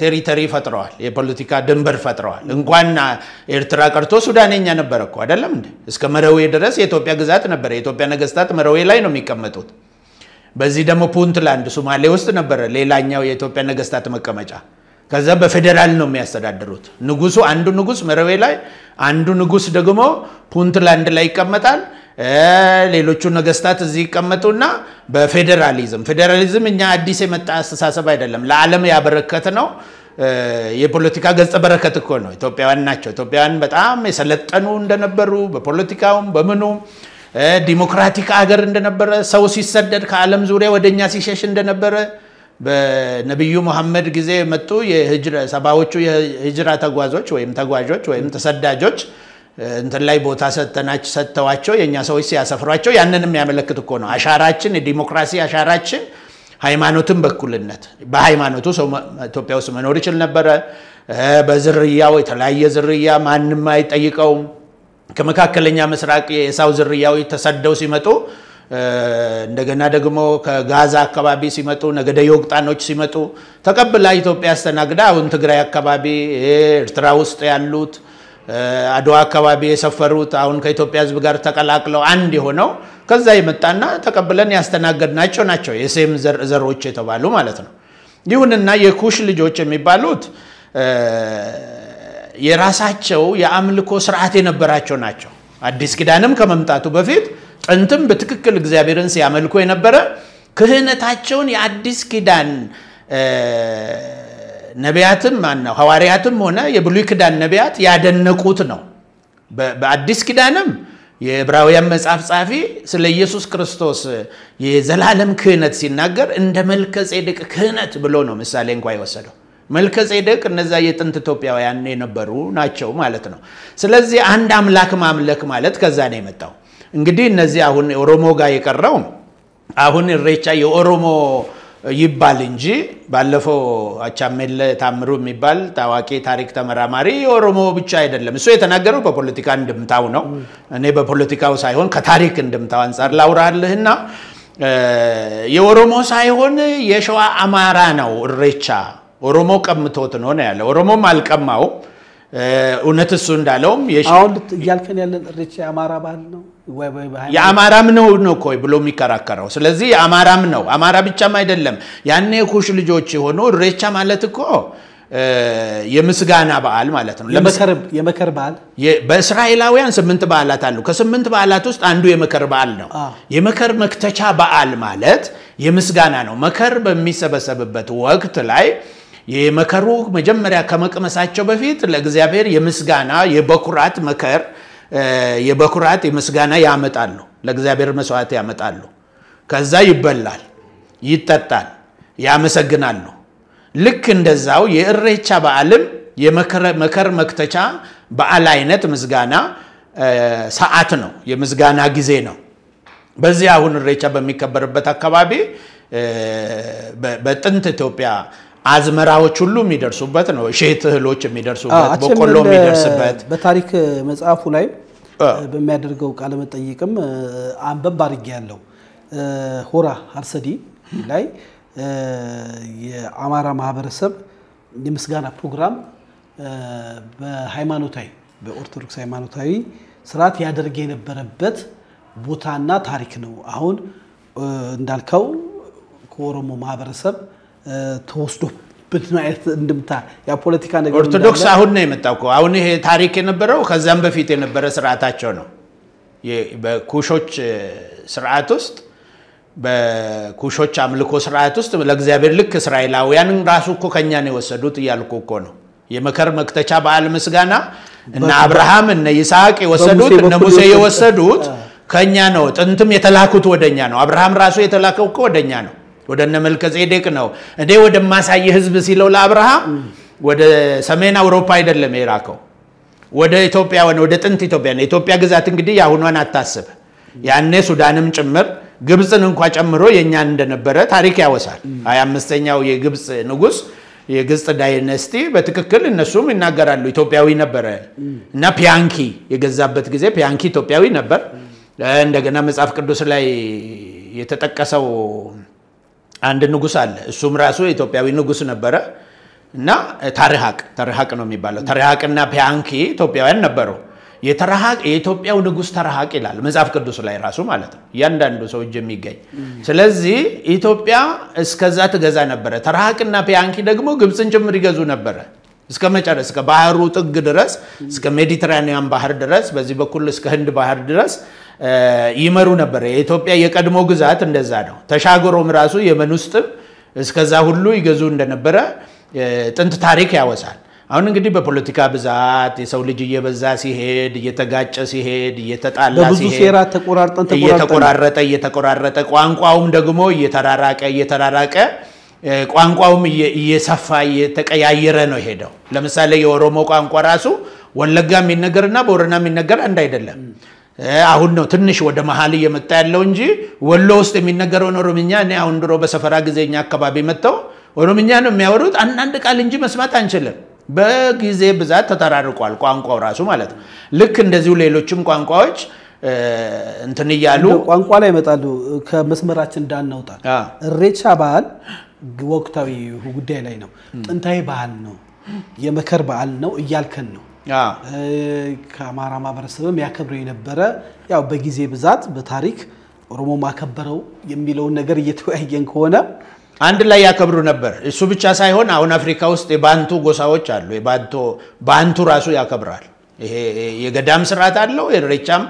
ቴሪቶሪ ፈጥረዋል የፖለቲካ ድንበር ፈጥረዋል እንኳን ኤርትራ ቀርቶ ሱዳንኛ ነበር እኮ አይደለም እንዴ እስከ መረዌ ድረስ የኢትዮጵያ ግዛት ነበር የኢትዮጵያ ነገስታት መረዌ ላይ ነው የሚቀመጡት በዚህ ደግሞ ፑንትላንድ ሶማሌ ውስጥ ነበር ሌላኛው የኢትዮጵያ ነገስታት መቀመጫ ከዛ በፌደራል ነው የሚያስተዳድሩት ንጉሱ አንዱ ንጉስ መረዌ ላይ አንዱ ንጉስ ደግሞ ፑንትላንድ ላይ ይቀመጣል ሌሎቹ ነገስታት እዚህ ይቀመጡና በፌደራሊዝም እኛ አዲስ የመጣ አስተሳሰብ አይደለም ለዓለም ያበረከተ ነው የፖለቲካ ገጽ በረከት እኮ ነው ኢትዮጵያውያን ናቸው ኢትዮጵያውያን በጣም የሰለጠኑ እንደነበሩ በፖለቲካውም በመኑ ዲሞክራቲክ ሀገር እንደነበረ ሰው ሲሰደድ ከዓለም ዙሪያ ወደኛ ሲሸሽ እንደነበረ በነብዩ መሐመድ ጊዜ መጡ የሂጅራ ሰባዎቹ የሂጅራ ተጓዦች ወይም ተሰዳጆች እንትን ላይ ቦታ ሰተዋቸው የኛ ሰዎች ሲያሰፍሯቸው ያንንም ያመለክት እኮ ነው አሻራችን የዲሞክራሲ አሻራችን ሃይማኖትን በኩልነት በሃይማኖቱ ሰው ኢትዮጵያ ውስጥ መኖር ይችላል ነበር በዝርያው የተለያየ ዝርያ ማንንም አይጠይቀውም ከመካከለኛ ምስራቅ የሳው ዝርያው ተሰደው ሲመጡ እንደገና ደግሞ ከጋዛ አካባቢ ሲመጡ ነገደ ዮቅጣኖች ሲመጡ ተቀብላ ኢትዮጵያ አስተናግዳ አሁን ትግራይ አካባቢ ኤርትራ ውስጥ ያሉት አድዋ አካባቢ የሰፈሩት አሁን ከኢትዮጵያ ህዝብ ጋር ተቀላቅለው አንድ ሆነው ከዛ ይመጣና ተቀብለን ያስተናገድናቸው ናቸው የሴም ዘሮች የተባሉ ማለት ነው ይሁንና የኩሽ ልጆች የሚባሉት የራሳቸው የአምልኮ ስርዓት የነበራቸው ናቸው አዲስ ኪዳንም ከመምጣቱ በፊት ጥንትም በትክክል እግዚአብሔርን ሲያመልኩ የነበረ ክህነታቸውን የአዲስ ኪዳን ነቢያትም ማነው ሐዋርያትም ሆነ የብሉይ ኪዳን ነቢያት ያደነቁት ነው በአዲስ ኪዳንም የዕብራውያን መጽሐፍ ጻፊ ስለ ኢየሱስ ክርስቶስ የዘላለም ክህነት ሲናገር እንደ መልከጼዴቅ ክህነት ብሎ ነው ምሳሌ እንኳን ይወሰደው መልከጼዴቅ እነዛ የጥንት ኢትዮጵያውያን የነበሩ ናቸው ማለት ነው ስለዚህ አንድ አምላክ ማምለክ ማለት ከዛ ነው የመጣው እንግዲህ እነዚህ አሁን ኦሮሞ ጋር የቀረው አሁን ኢሬቻ የኦሮሞ ይባል እንጂ ባለፈው አቻሜለ ታምሩ የሚባል ታዋቂ ታሪክ ተመራማሪ ኦሮሞ ብቻ አይደለም እሱ የተናገረው በፖለቲካ እንደምታው ነው እኔ በፖለቲካው ሳይሆን ከታሪክ እንደምታው አንፃር ላውራልህና የኦሮሞ ሳይሆን የሸዋ አማራ ነው ኢሬቻ ኦሮሞ ቀምቶት ነው ያለው ኦሮሞም አልቀማው እውነት እሱ እንዳለውም አሁን ያልከን ያለን ኢሬቻ አማራ ባህል ነው ወይ የአማራም ነው ኮይ ብሎ የሚከራከረው ስለዚህ የአማራም ነው አማራ ብቻም አይደለም ያኔ ኩሽ ልጆች ሆኖ ኢሬቻ ማለት እኮ የምስጋና በዓል ማለት ነው የመከር በዓል በእስራኤላውያን 8 በዓላት አሉ ከ8 በዓላት ውስጥ አንዱ የመከር በዓል ነው የመከር መክተቻ በዓል ማለት የምስጋና ነው መከር በሚሰበሰብበት ወቅት ላይ የመከሩ መጀመሪያ ከመቅመሳቸው በፊት ለእግዚአብሔር የምስጋና የበኩራት መከር የበኩራት የምስጋና ያመጣሉ ለእግዚአብሔር መስዋዕት ያመጣሉ ከዛ ይበላል ይጠጣል ያመሰግናሉ ልክ እንደዛው የኢሬቻ በዓልም የመከር መክተቻ በዓል አይነት ምስጋና ሰዓት ነው የምስጋና ጊዜ ነው በዚህ አሁን ኢሬቻ በሚከበርበት አካባቢ በጥንት ኢትዮጵያ አዝመራዎች ሁሉ የሚደርሱበት ነው ሼት እህሎች የሚደርሱበት በቆሎ የሚደርስበት በታሪክ መጽሐፉ ላይ በሚያደርገው ቃለ መጠይቅም አንበብ አድርጌ ያለው ሆራ አርሰዲ ላይ የአማራ ማህበረሰብ የምስጋና ፕሮግራም በሃይማኖታዊ በኦርቶዶክስ ሃይማኖታዊ ስርዓት ያደርግ የነበረበት ቦታና ታሪክ ነው አሁን እንዳልከው ከኦሮሞ ማህበረሰብ ተወስዶ በትናይት እንደምታ ያ ፖለቲካ ነገር ኦርቶዶክስ አሁን ነው የመጣው አሁን ይሄ ታሪክ የነበረው ከዛም በፊት የነበረ ስርዓታቸው ነው በኩሾች ስርዓት ውስጥ በኩሾች አምልኮ ስርዓት ውስጥ ለእግዚአብሔር ልክ እስራኤላውያን ራሱ እኮ ከኛ ነው የወሰዱት ይያልኩ እኮ ነው የመከር መክተቻ በዓል ምስጋና እና አብርሃም እና ይስሐቅ የወሰዱት እና ሙሴ የወሰዱት ከኛ ነው ጥንትም የተላኩት ወደኛ ነው አብርሃም ራሱ የተላከው እኮ ወደኛ ነው ወደነ መልከጼዴቅ ነው እንዴ ወደ ማሳይ ህዝብ ሲለው ለአብርሃም ወደ ሰሜን አውሮፓ አይደለም የራከው ወደ ኢትዮጵያ ወደ ጥንት ኢትዮጵያ ነው ኢትዮጵያ ግዛት እንግዲህ ያሁኗን አታስብ ያኔ ሱዳንም ጭምር ግብጽን እንኳን ጨምሮ የኛን እንደነበረ ታሪክ ያወሳል 25ኛው የግብጽ ንጉስ የግብጽ ዳይናስቲ በትክክል እነሱም ይናገራሉ ኢትዮጵያዊ ነበር እና ፒያንኪ የገዛበት ጊዜ ፒያንኪ ኢትዮጵያዊ ነበር እንደገና መጽሐፍ ቅዱስ ላይ የተጠቀሰው አንድ ንጉስ አለ እሱም ራሱ ኢትዮጵያዊ ንጉስ ነበር እና ተርሃቅ ነው የሚባለው ተርሃቅና ፒያንኪ ኢትዮጵያውያን ነበሩ የተራሃቅ የኢትዮጵያው ንጉስ ተራሃቅ ይላል መጽሐፍ ቅዱስ ላይ ራሱ ማለት ነው ያንዳንዱ ሰው እጅ የሚገኝ ስለዚህ ኢትዮጵያ እስከዛ ትገዛ ነበር ተራሃቅና ፒያንኪ ደግሞ ግብጽን ጭምር ይገዙ ነበር እስከ መጨረስ እስከ ባህሩ ጥግ ድረስ እስከ ሜዲትራኒያን ባህር ድረስ በዚህ በኩል እስከ ህንድ ባህር ድረስ ይመሩ ነበር የኢትዮጵያ የቀድሞ ግዛት እንደዛ ነው ተሻገሮም ራሱ የመን ውስጥም እስከዛ ሁሉ ይገዙ እንደነበረ ጥንት ታሪክ ያወሳል አሁን እንግዲህ በፖለቲካ ብዛት የሰው ልጅ እየበዛ ሲሄድ እየተጋጨ ሲሄድ እየተጣላ ሲሄድ በብዙ ሴራ እየተቆራረጠ ቋንቋውም ደግሞ እየተራራቀ ቋንቋውም እየሰፋ እየተቀያየረ ነው ሄደው ለምሳሌ የኦሮሞ ቋንቋ ራሱ ወለጋ የሚነገርና በኦሮና የሚነገር አንድ አይደለም አሁን ነው ትንሽ ወደ መሃል እየመጣ ያለው እንጂ ወሎ ውስጥ የሚነገረው ኦሮምኛ እኔ አሁን ድሮ በሰፈራ ጊዜኛ አካባቢ መጣው ኦሮምኛ ነው የሚያወሩት አንድ ቃል እንጂ መስማት አንችልም በጊዜ ብዛት ተተራርቋል ቋንቋው ራሱ ማለት ነው ልክ እንደዚሁ ሌሎችም ቋንቋዎች እንትን ይያሉ ቋንቋ ላይ መጣሉ ከመስመራችን እንዳናውጣ እሬቻ በዓል ወቅታዊ ጉዳይ ላይ ነው ጥንታዊ በዓል ነው የመከር በዓል ነው እያልከን ነው ከአማራ ማህበረሰብም ያከብረው የነበረ ያው በጊዜ ብዛት በታሪክ ኦሮሞ ማከበረው የሚለው ነገር እየተወያየን ከሆነ አንድ ላይ ያከብሩ ነበር እሱ ብቻ ሳይሆን አሁን አፍሪካ ውስጥ የባንቱ ጎሳዎች አሉ ባንቱ ራሱ ያከብራል ይሄ የገዳም ስርዓት አለው እሬቻም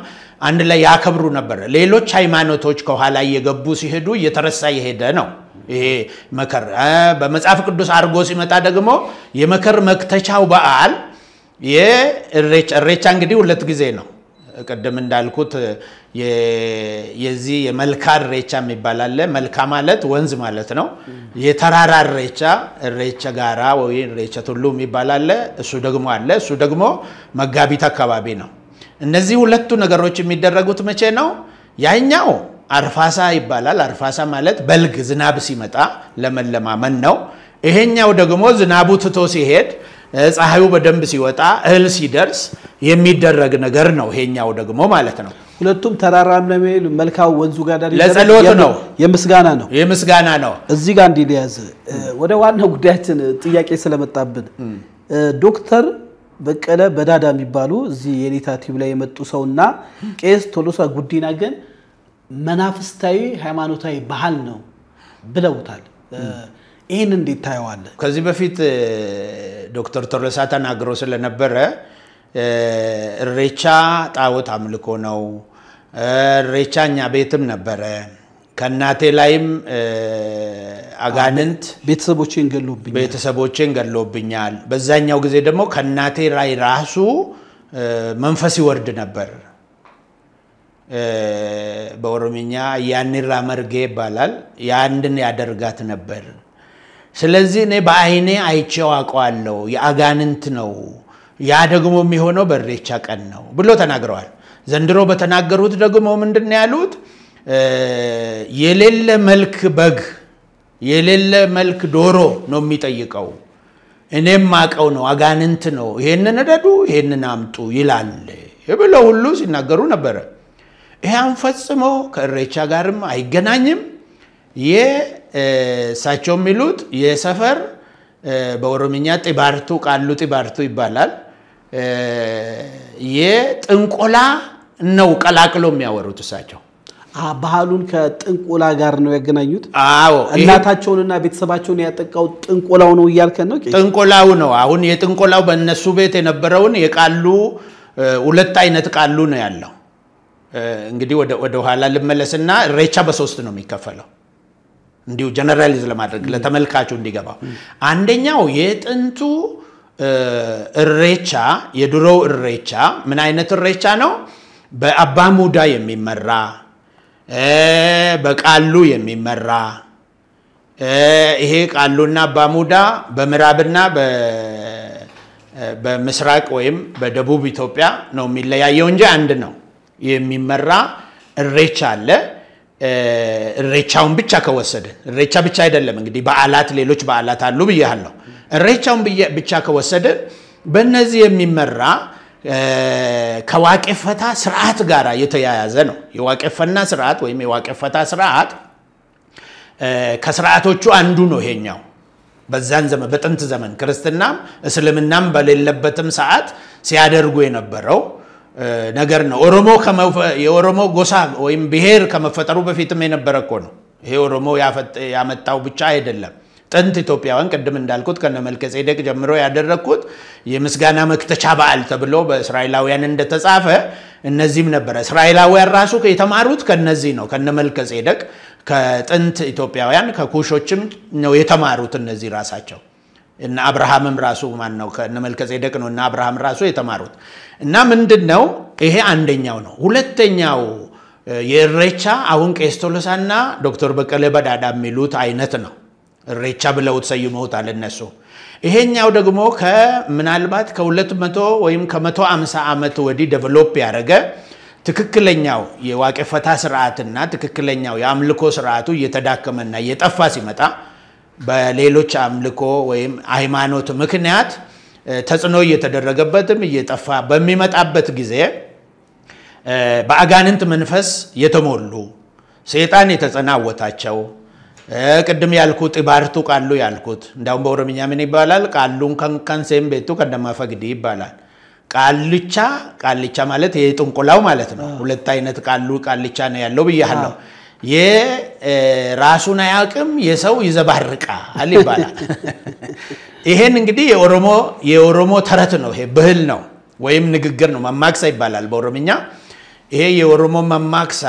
አንድ ላይ ያከብሩ ነበር ሌሎች ሃይማኖቶች ከኋላ እየገቡ ሲሄዱ እየተረሳ ይሄደ ነው ይሄ መከር በመጽሐፍ ቅዱስ አርጎ ሲመጣ ደግሞ የመከር መክተቻው በዓል የእሬቻ እንግዲህ ሁለት ጊዜ ነው ቀደም እንዳልኩት የዚህ የመልካ እሬቻ የሚባል አለ መልካ ማለት ወንዝ ማለት ነው የተራራ እሬቻ ጋራ ወይ እሬቻ ቱሉ የሚባል አለ እሱ ደግሞ መጋቢት አካባቢ ነው እነዚህ ሁለቱ ነገሮች የሚደረጉት መቼ ነው ያኛው አርፋሳ ይባላል አርፋሳ ማለት በልግ ዝናብ ሲመጣ ለመለማመን ነው ይሄኛው ደግሞ ዝናቡ ትቶ ሲሄድ ፀሐዩ በደንብ ሲወጣ እህል ሲደርስ የሚደረግ ነገር ነው ይሄኛው ደግሞ ማለት ነው ሁለቱም ተራራም ነው መልካው ወንዙ ጋር ዳር ለጸሎት ነው የምስጋና ነው እዚህ ጋር እንዲያዝ ወደ ዋናው ጉዳያችን ጥያቄ ስለመጣብን ዶክተር በቀለ በዳዳ የሚባሉ እዚህ የኔታ ቲቪ ላይ የመጡ ሰውና ቄስ ቶሎሳ ጉዲና ግን መናፍስታዊ ሃይማኖታዊ ባህል ነው ብለውታል ይሄን እንዴት ታየዋለህ ከዚህ በፊት ዶክተር ቶሎሳ ተናግሮ ስለነበረ እሬቻ ጣዖት አምልኮ ነው እሬቻኛ ቤትም ነበረ ከናቴ ላይም አጋንንት ቤተሰቦቼን ገሎብኛል በዛኛው ጊዜ ደግሞ ከናቴ ላይ ራሱ መንፈስ ይወርድ ነበር በኦሮምኛ ያንራ መርጌ ይባላል ያንድን ያደርጋት ነበር ስለዚህ እኔ በአይኔ አይቼው አውቀዋለሁ የአጋንንት ነው ያ ደግሞ የሚሆነው በእሬቻ ቀን ነው ብሎ ተናግረዋል ዘንድሮ በተናገሩት ደግሞ ምንድነው ያሉት የሌለ መልክ በግ የሌለ መልክ ዶሮ ነው የሚጠይቀው እኔም ማቀው ነው አጋንንት ነው ይሄንን እደዱ ይሄንን አምጡ ይላል ብለው ሁሉ ሲናገሩ ነበር ይሄን ፈጽሞ ከእሬቻ ጋርም አይገናኝም የሳቸው ሚሉት የሰፈር በኦሮምኛ ጢባርቱ ቃሉ ጢባርቱ ይባላል የጥንቆላ ነው ቀላቅሎ የሚያወሩት እሳቸው ባህሉን ከጥንቆላ ጋር ነው ያገናኙት አዎ እናታቸውንና ቤተሰባቸውን ያጠቃው ጥንቆላው ነው ይያልከን ነው ጥንቆላው ነው አሁን የጥንቆላው በእነሱ ቤት የነበረውን የቃሉ ሁለት አይነት ቃሉ ነው ያለው እንግዲህ ወደ ኋላ ልመለስና እሬቻ በሶስት ነው የሚከፈለው እንዲሁ ጀነራላይዝ ለማድረግ ለተመልካቹ እንዲገባው አንደኛው የጥንቱ እሬቻ የድሮው እሬቻ ምን አይነት እሬቻ ነው በአባ ሙዳ የሚመራ በቃሉ የሚመራ ይሄ ቃሉና አባ ሙዳ በምዕራብና በምስራቅ ወይም በደቡብ ኢትዮጵያ ነው የሚለያየው እንጂ አንድ ነው የሚመራ እሬቻ አለ እሬቻውን ብቻ ከወሰድን እሬቻ ብቻ አይደለም እንግዲህ በዓላት ሌሎች በዓላት አሉ ብያለሁ እሬቻውን ብቻ ከወሰድን በእነዚህ የሚመራ ከዋቄፈታ ስርዓት ጋር የተያያዘ ነው የዋቄፈና ስርዓት ወይም የዋቄፈታ ስርዓት ከስርዓቶቹ አንዱ ነው ይሄኛው በዛን ዘመን በጥንት ዘመን ክርስትናም እስልምናም በሌለበትም ሰዓት ሲያደርጉ የነበረው ነገር ነው የኦሮሞ ጎሳ ወይም ብሔር ከመፈጠሩ በፊትም የነበረ እኮ ነው ይሄ ኦሮሞ ያመጣው ብቻ አይደለም ጥንት ኢትዮጵያውያን ቀደም እንዳልኩት ከነመልከጼዴቅ ጀምሮ ያደረኩት የምስጋና መክተቻ በዓል ተብሎ በእስራኤላውያን እንደተጻፈ እነዚህም ነበር እስራኤላውያን ራሱ የተማሩት ከነዚህ ነው ከነመልከጼዴቅ ከጥንት ኢትዮጵያውያን ከኩሾችም ነው የተማሩት እነዚህ ራሳቸው እና አብርሃምም ራሱ ማን ነው ከነመልከጼዴቅ ነው እና አብርሃም ራሱ የተማሩት እና ምንድነው ይሄ አንደኛው ነው ሁለተኛው የእሬቻ አሁን ቄስ ቶሎሳና ዶክተር በቀለ በዳዳ የሚሉት አይነት ነው እሬቻ ብለው ተሰይመውታል እነሱ ይሄኛው ደግሞ ከምናልባት ከ200 ወይም ከ150 ዓመት ወዲህ ዴቨሎፕ ያደረገ ትክክለኛው የዋቄፈታ ስርዓትና ትክክለኛው የአምልኮ ስርዓቱ እየተዳከመና እየጠፋ ሲመጣ በሌሎች አምልኮ ወይም ሃይማኖት ምክንያት ተጽዕኖ እየተደረገበትም እየጠፋ በሚመጣበት ጊዜ በአጋንንት መንፈስ የተሞሉ ሰይጣን የተጸናወታቸው ቅድም ያልኩት ኢባርቱ ቃሉ ያልኩት እንዳው በኦሮምኛ ምን ይባላል ቃሉን ከንከንሴም ቤቱ ከደማፈግዲ ይባላል ቃልቻ ማለት የጥንቆላው ማለት ነው ሁለት አይነት ቃልቻ ነው ያለው ብያለሁ የራሱን አያቅም የሰው ይዘባርቃል ይባላል ይሄን እንግዲህ የኦሮሞ ተረት ነው ይሄ ባህል ነው ወይም ንግግር ነው ማማክሳ ይባላል በኦሮምኛ ይሄ የኦሮሞ ማማክሳ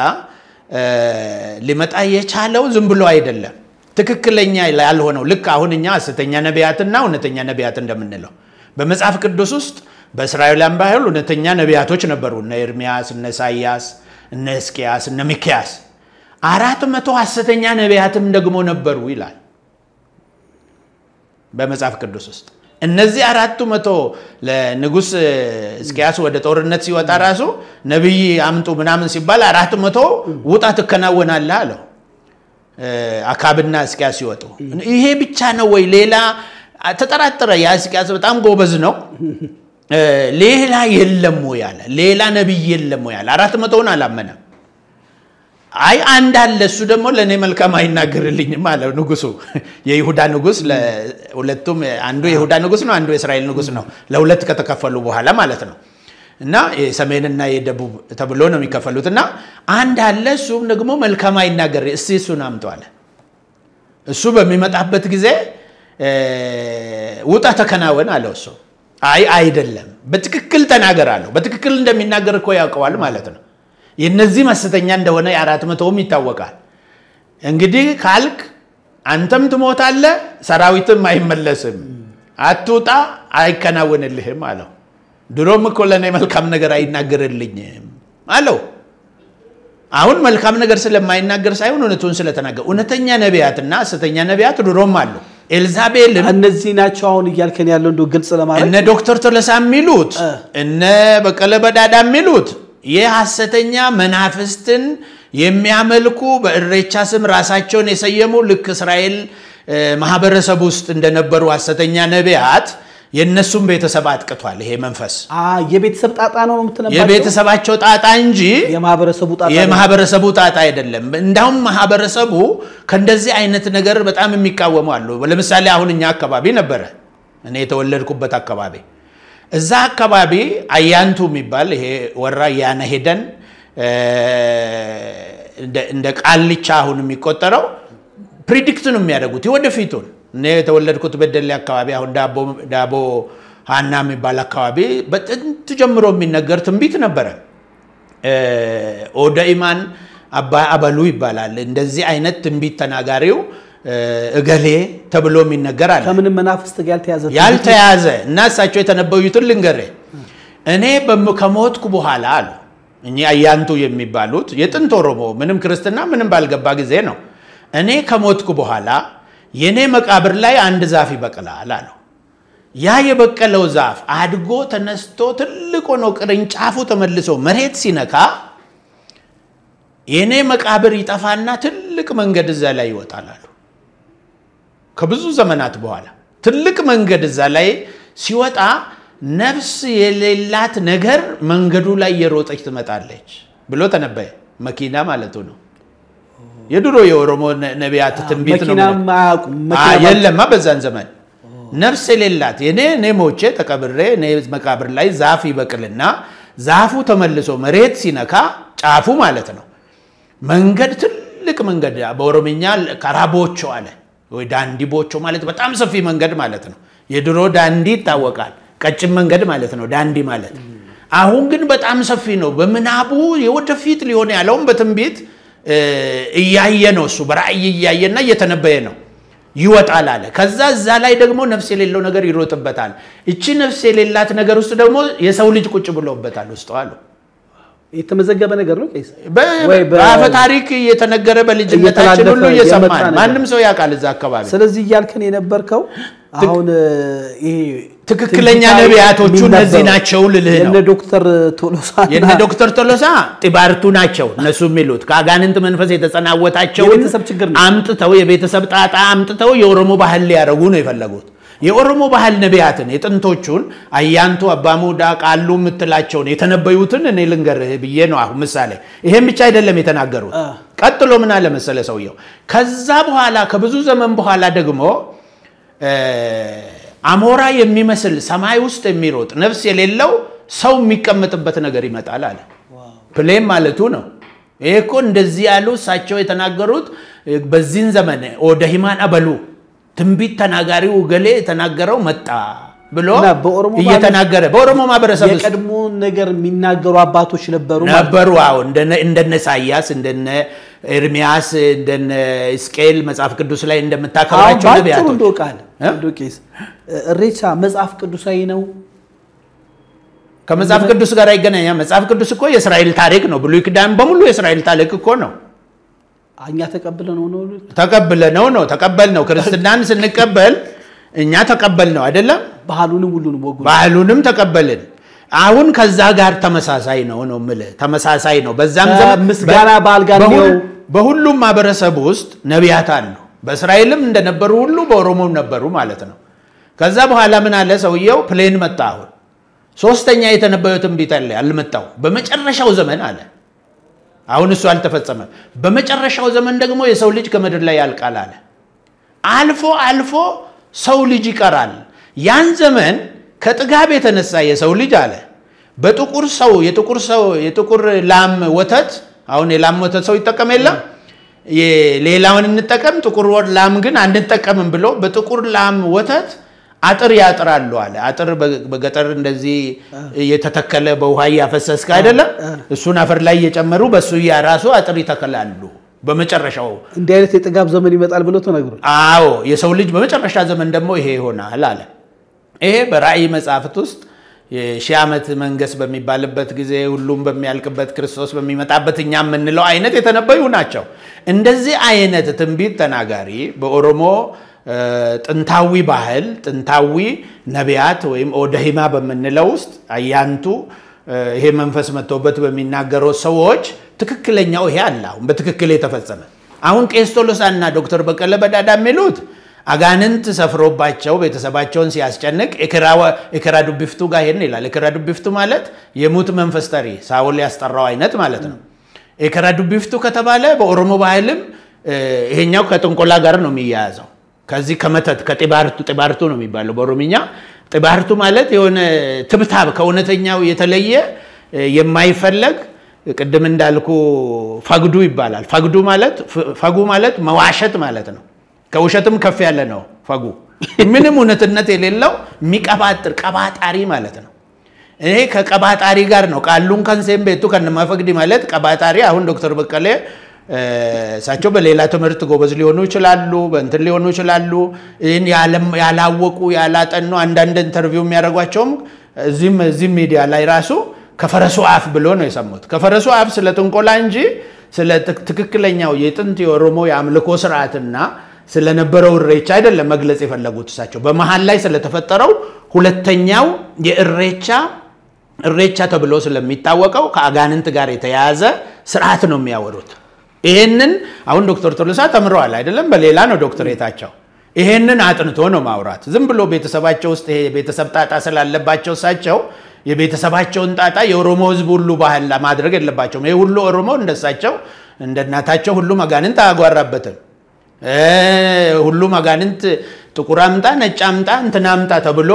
ሊመጣ የቻለው ዝም ብሎ አይደለም ትክክለኛ ያልሆነው ልክ አሁንኛ ሐሰተኛ ነቢያትና እውነተኛ ነቢያት እንደምንለው በመጽሐፍ ቅዱስ ውስጥ በእስራኤላውያን ባህል እውነተኛ ነቢያቶች ነበሩ እነ ኤርሚያስ እነ ኢሳይያስ እነ ሕዝቅያስ እነ ሚክያስ 400 ሐሰተኛ ነቢያትም ደግሞ ነበሩ ይላል በመጽሐፍ ቅዱስ ውስጥ እነዚህ 400 ለንጉስ ሕዝቅያስ ወደ ጦርነት ሲወጣ ራሱ ነብይ አምጡ ምናምን ሲባል 400 ውጣ ተከናወናለህ አለው አካብና ሕዝቅያስ ሲወጡ ይሄ ብቻ ነው ወይ ሌላ ተጠራጠረ ሕዝቅያስ በጣም ጎበዝ ነው ሌላ የለም ወይ ያለ ሌላ ነብይ የለም ወይ ያለ 400ውን አላመነም አይ አንድ አለ እሱ ደግሞ ለኔ መልካም አይናገርልኝም ማለት ንጉሱ የይሁዳ ንጉስ ለሁለቱም አንዱ የይሁዳ ንጉስ ነው አንዱ የእስራኤል ንጉስ ነው ለሁለት ከተከፈሉ በኋላ ማለት ነው እና የሰሜንና የደቡብ ተብሎ ነው የሚከፈሉትና አንድ አለ እሱም ደግሞ መልካም አይናገር እሱን አምጧል እሱ በሚመጣበት ጊዜ ውጣ ተከናወን አለው እሱ አይ አይደለም በትክክል ተናገራለሁ በትክክል እንደሚናገር እኮ ያውቀዋል ማለት ነው የነዚህ ሐሰተኛ እንደሆነ የ400ም ይታወቃል እንግዲህ ካልክ አንተም ትሞታለህ ሰራዊትም አይመለስም አትውጣ አይከናወንልህም አለው ድሮም እኮ ለኔ መልካም ነገር አይናገርልኝም አለው አሁን መልካም ነገር ስለማይናገር ሳይሆን እውነቱን ስለተናገረ እውነተኛ ነቢያትና ሐሰተኛ ነቢያት ድሮም አሉ ኤልዛቤል እነዚህ ናቸው አሁን ይያልከን ያለው እንደው ግልጽ ለማድረግ እነ ዶክተር ቶለሳ ሚሉት እነ በቀለ በዳዳ ሚሉት የሐሰተኛ መናፍስትን የሚያመልኩ በእሬቻ ስም ራሳቸውን የሰየሙ ልክ እስራኤል ማህበረሰብ ውስጥ እንደነበሩ ሐሰተኛ ነቢያት የነሱም ቤተሰብ አጥቅቷል ይሄ መንፈስ የቤተሰብ ጣጣ ነው የምትነባቸው የቤተሰባቸው ጣጣ እንጂ የማህበረሰቡ ጣጣ አይደለም እንዳውም ማህበረሰቡ ከእንደዚህ አይነት ነገር በጣም የሚቃወሙ አሉ ለምሳሌ አሁንኛ አካባቢ ነበር እኔ የተወለድኩበት አካባቢ እዛ አካባቢ አያንቱ የሚባል ይሄ ወራ ያነ ሄደን እንደ ቃልቻ አሁን የሚቆጠረው ፕሪዲክት ነው የሚያደርጉት ወደፊቱን እኔ የተወለድኩት በደሌ አካባቢ አሁን ዳቦ ሃና የሚባል አካባቢ በጥንት ጀምሮ የሚነገር ትንቢት ነበር ኦዳይማን አባሉ ይባላል እንደዚህ አይነት ትንቢት ተናጋሪው እገሌ ተብሎ የሚነገር አለ ከምን መናፍስት ጋር ያልተያዘ እና እሳቸው የተነበዩትን ልንገር እኔ ከሞትኩ በኋላ አሉ እኛ አያንቱ የሚባሉት የጥንት ኦሮሞ ምንም ክርስትና ምንም ባልገባ ጊዜ ነው እኔ ከሞትኩ በኋላ የኔ መቃብር ላይ አንድ ዛፍ ይበቅላል አሉ ያ የበቀለው ዛፍ አድጎ ተነስቶ ትልቅ ሆኖ ቅርንጫፉ ተመልሶ መሬት ሲነካ የኔ መቃብር ይጠፋና ትልቅ መንገድ እዛ ላይ ይወጣል አሉ ከብዙ ዘመናት በኋላ ትልቅ መንገድ እዛ ላይ ሲወጣ ነፍስ የሌላት ነገር መንገዱ ላይ የሮጠች ትመጣለች ብሎ ተነበየ መኪና ማለቱ ነው የድሮ የኦሮሞ ነቢያት ትንቢት ነው የለማ በዛን ዘመን ነፍስ የሌላት የኔ ሞቼ ተቀብሬ እኔ መቃብር ላይ ዛፍ ይበቅልና ዛፉ ተመልሶ መሬት ሲነካ ጫፉ ማለት ነው መንገድ ትልቅ መንገድ በኦሮምኛ ካራቦቾ አለ ወይ ዳንዲቦቾ ማለት በጣም ሰፊ መንገድ ማለት ነው የድሮ ዳንዲ ይታወቃል ቀጭን መንገድ ማለት ነው ዳንዲ ማለት አሁን ግን በጣም ሰፊ ነው በመናቡ የወደፊት ሊሆን ያለውን በትንቢት እያየ ነው እሱ በራእይ እያየና እየተነበየ ነው ይወጣል አለ ከዛ እዛ ላይ ደግሞ ነፍስ የሌለው ነገር ይሮጥበታል እቺ ነፍስ የሌላት ነገር ውስጥ ደግሞ የሰው ልጅ ቁጭ ብሎበታል ውስጥ አሉ የተመዘገበ ነገር ነው ቄስ ወይ በአፈ ታሪክ የተነገረ በልጅነታችን ሁሉ እየሰማን ማንም ሰው ያውቃል እዛ አካባቢ ስለዚህ ይያልከን የነበርከው አሁን ይሄ ትክክለኛ ነቢያቶቹ እነዚህ ናቸው ልልህ ነው የነ ዶክተር ቶሎሳ ጢባርቱ ናቸው እነሱ የሚሉት ከአጋንንት መንፈስ የተጸናወታቸው አምጥተው የቤተሰብ ጣጣ አምጥተው የኦሮሞ ባህል ሊያረጉ ነው የፈለጉት የኦሮሞ ባህል ነቢያትን የጥንቶቹን አያንቱ አባሙዳ ቃሉ ምትላቸውን የተነበዩትን እኔ ልንገርህ ብዬ ነው አሁን ምሳሌ ይሄን ብቻ አይደለም የተናገሩት ቀጥሎ ምን አለ መሰለ ሰውየው ከዛ በኋላ ከብዙ ዘመን በኋላ ደግሞ አሞራ የሚመስል ሰማይ ውስጥ የሚሮጥ ነፍስ የሌለው ሰው የሚቀመጥበት ነገር ይመጣል አለ ፕሌም ማለቱ ነው ይሄኮ እንደዚህ ያሉ ሳቸው የተናገሩት በዚህን ዘመን ኦደሂማን አበሉ ትንቢት ተናጋሪው ገሌ ተናገረው መጣ ብሎ እየተናገረ በኦሮሞ ማበረሰብ የቀድሞ ነገር የሚናገሩ አባቶች ነበሩ አዎ እንደነ ኢሳያስ እንደነ ኤርሚያስ እንደነ እስቄል መጽሐፍ ቅዱስ ላይ እንደምታከብራቸው ነቢያቶች እንደውቃል ዶቄስ እሬቻ መጽሐፍ ቅዱሳዊ ነው ከመጽሐፍ ቅዱስ ጋር አይገናኛም መጽሐፍ ቅዱስ እኮ የእስራኤል ታሪክ ነው ብሉይ ኪዳን በሙሉ የእስራኤል ታሪክ እኮ ነው እኛ ተቀበልነው ነው ክርስትናን ስንቀበል እኛ ተቀበልነው አይደለም ባህሉንም ተቀበልን አሁን ከዛ ጋር ተመሳሳይ ነው ማለት ተመሳሳይ ነው በዛም ዘመን ምስጋና ባል ጋር ነው በሁሉም ማበረሰብ ውስጥ ነቢያት አሉ በእስራኤልም እንደነበሩ ሁሉ በኦሮሞም ነበሩ ማለት ነው ከዛ በኋላ ምን አለ ሰውየው ፕሌን መጣ አሁን ሶስተኛ የተነበየው ትንቢት አለ አልመጣው በመጨረሻው ዘመን አለ አሁን እሱ አልተፈጸመም በመጨረሻው ዘመን ደግሞ የሰው ልጅ ከመድር ላይ ያልቃል አለ አልፎ ሰው ልጅ ይቀራል ያን ዘመን ከጥጋብ የተነሳ የሰው ልጅ አለ የጥቁር ላም ወተት አሁን የላም ወተት ሰው ይተቀም የለም ሌላውን እንጠቀም ጥቁር ላም ግን አንጠቀምም ብሎ በጥቁር ላም ወተት አጥር ያጥራሉ አለ አጥር በገጠር እንደዚህ የተተከለ በውሃ ያፈሰስከ አይደለም እሱን አፈር ላይ እየጨመሩ በሱ ያራሱ አጥር ይተከላሉ በመጨረሻው እንዲህ አይነት የጥጋብ ዘመን ይመጣል ብሎ ተነግሯል አዎ የሰው ልጅ በመጨረሻ ዘመን ደግሞ ይሄ ይሆናል አለ ይሄ በራእይ መጽሐፍት ውስጥ የሺህ ዓመት መንገስ በሚባልበት ጊዜ ሁሉም በሚያልቅበት ክርስቶስ በሚመጣበት እኛ የምንለው አይነት የተነበዩ ናቸው እንደዚህ አይነት ትንቢት ተናጋሪ በኦሮሞ ጥንታዊ ባህል ጥንታዊ ነቢያት ወይም ኦደሂማ በመንለው ውስጥ አያንቱ ይሄ መንፈስ መጥቶበት በሚናገረው ሰዎች ትክክለኛው ይሄ አላው በትክክል የተፈጸመ አሁን ቄስ ቶሎሳና ዶክተር በቀለ በዳዳ የሚሉት አጋንንት ሰፍሮባቸው ቤተሰባቸውን ሲያስጨንቅ እከራ ዱብፍቱ ጋር ሄድን ይላል እከራ ዱብፍቱ ማለት የሙት መንፈስ ጠሪ ሳውል ያስጠራው አይነት ማለት ነው እከራ ዱብፍቱ ከተባለ በኦሮሞ ባህልም ይሄኛው ከጥንቆላ ጋር ነው የሚያያዘው ከዚህ ከመተት ከጢባርቱ ነው የሚባለው በኦሮሚኛ ጢባርቱ ማለት የሆነ ትብታብ ከእውነተኛው የተለየ የማይፈለግ ቅድም እንዳልኩ ፈግዱ ይባላል ፈጉ ማለት መዋሸት ማለት ነው ከውሸትም ከፍ ያለ ነው ፈጉ ምንም እውነትነት የሌለው የሚቀባጥር ቀባጣሪ ማለት ነው ይሄ ከቀባጣሪ ጋር ነው ቃሉን ከንሰም ቤቱ ከነማፈግዲ ማለት ቀባጣሪ አሁን ዶክተር በቀለ ሳቸው በሌላ ትምህርት ጎበዝ ሊሆኑ ይችላሉ በእንትን ሊሆኑ ይችላሉ ይሄን ያላወቁ ያላጠኑ አንዳንድ ኢንተርቪው የሚያደርጓቸውም እዚህም ሚዲያ ላይ ራሱ ከፈረሱ አፍ ብሎ ነው የሰሙት ከፈረሱ አፍ ስለ ጥንቆላ እንጂ ስለ ትክክለኛው የጥንት የኦሮሞ የአምልኮ ስርዓትና ስለነበረው እሬቻ አይደለም መግለጽ የፈለጉት ሳቸው በመሃል ላይ ስለተፈጠረው ሁለተኛው የእሬቻ ተብሎ ስለሚታወቀው ከአጋንንት ጋር የተያያዘ ስርዓት ነው የሚያወሩት ይሄንን አሁን ዶክተር ቶሎሳ ተምረዋል አይደለም በሌላ ነው ዶክተሬታቸው ይሄንን አጥንቶ ነው ማውራት ዝም ብሎ ቤተሰባቸው ውስጥ ይሄ ቤተሰብ ጣጣ ስላለባቸው ሳቸው የቤተሰባቸውን ጣጣ የኦሮሞ ህዝብ ሁሉ ባህል ማድረግ የለባቸውም ይሄ ሁሉ ኦሮሞ እንደሳቸው እንደናታቸው ሁሉ መጋንንት አጓራበትም ሁሉ መጋንንት ጥቁር አምጣ ነጭ አምጣ እንትና አምጣ ተብሎ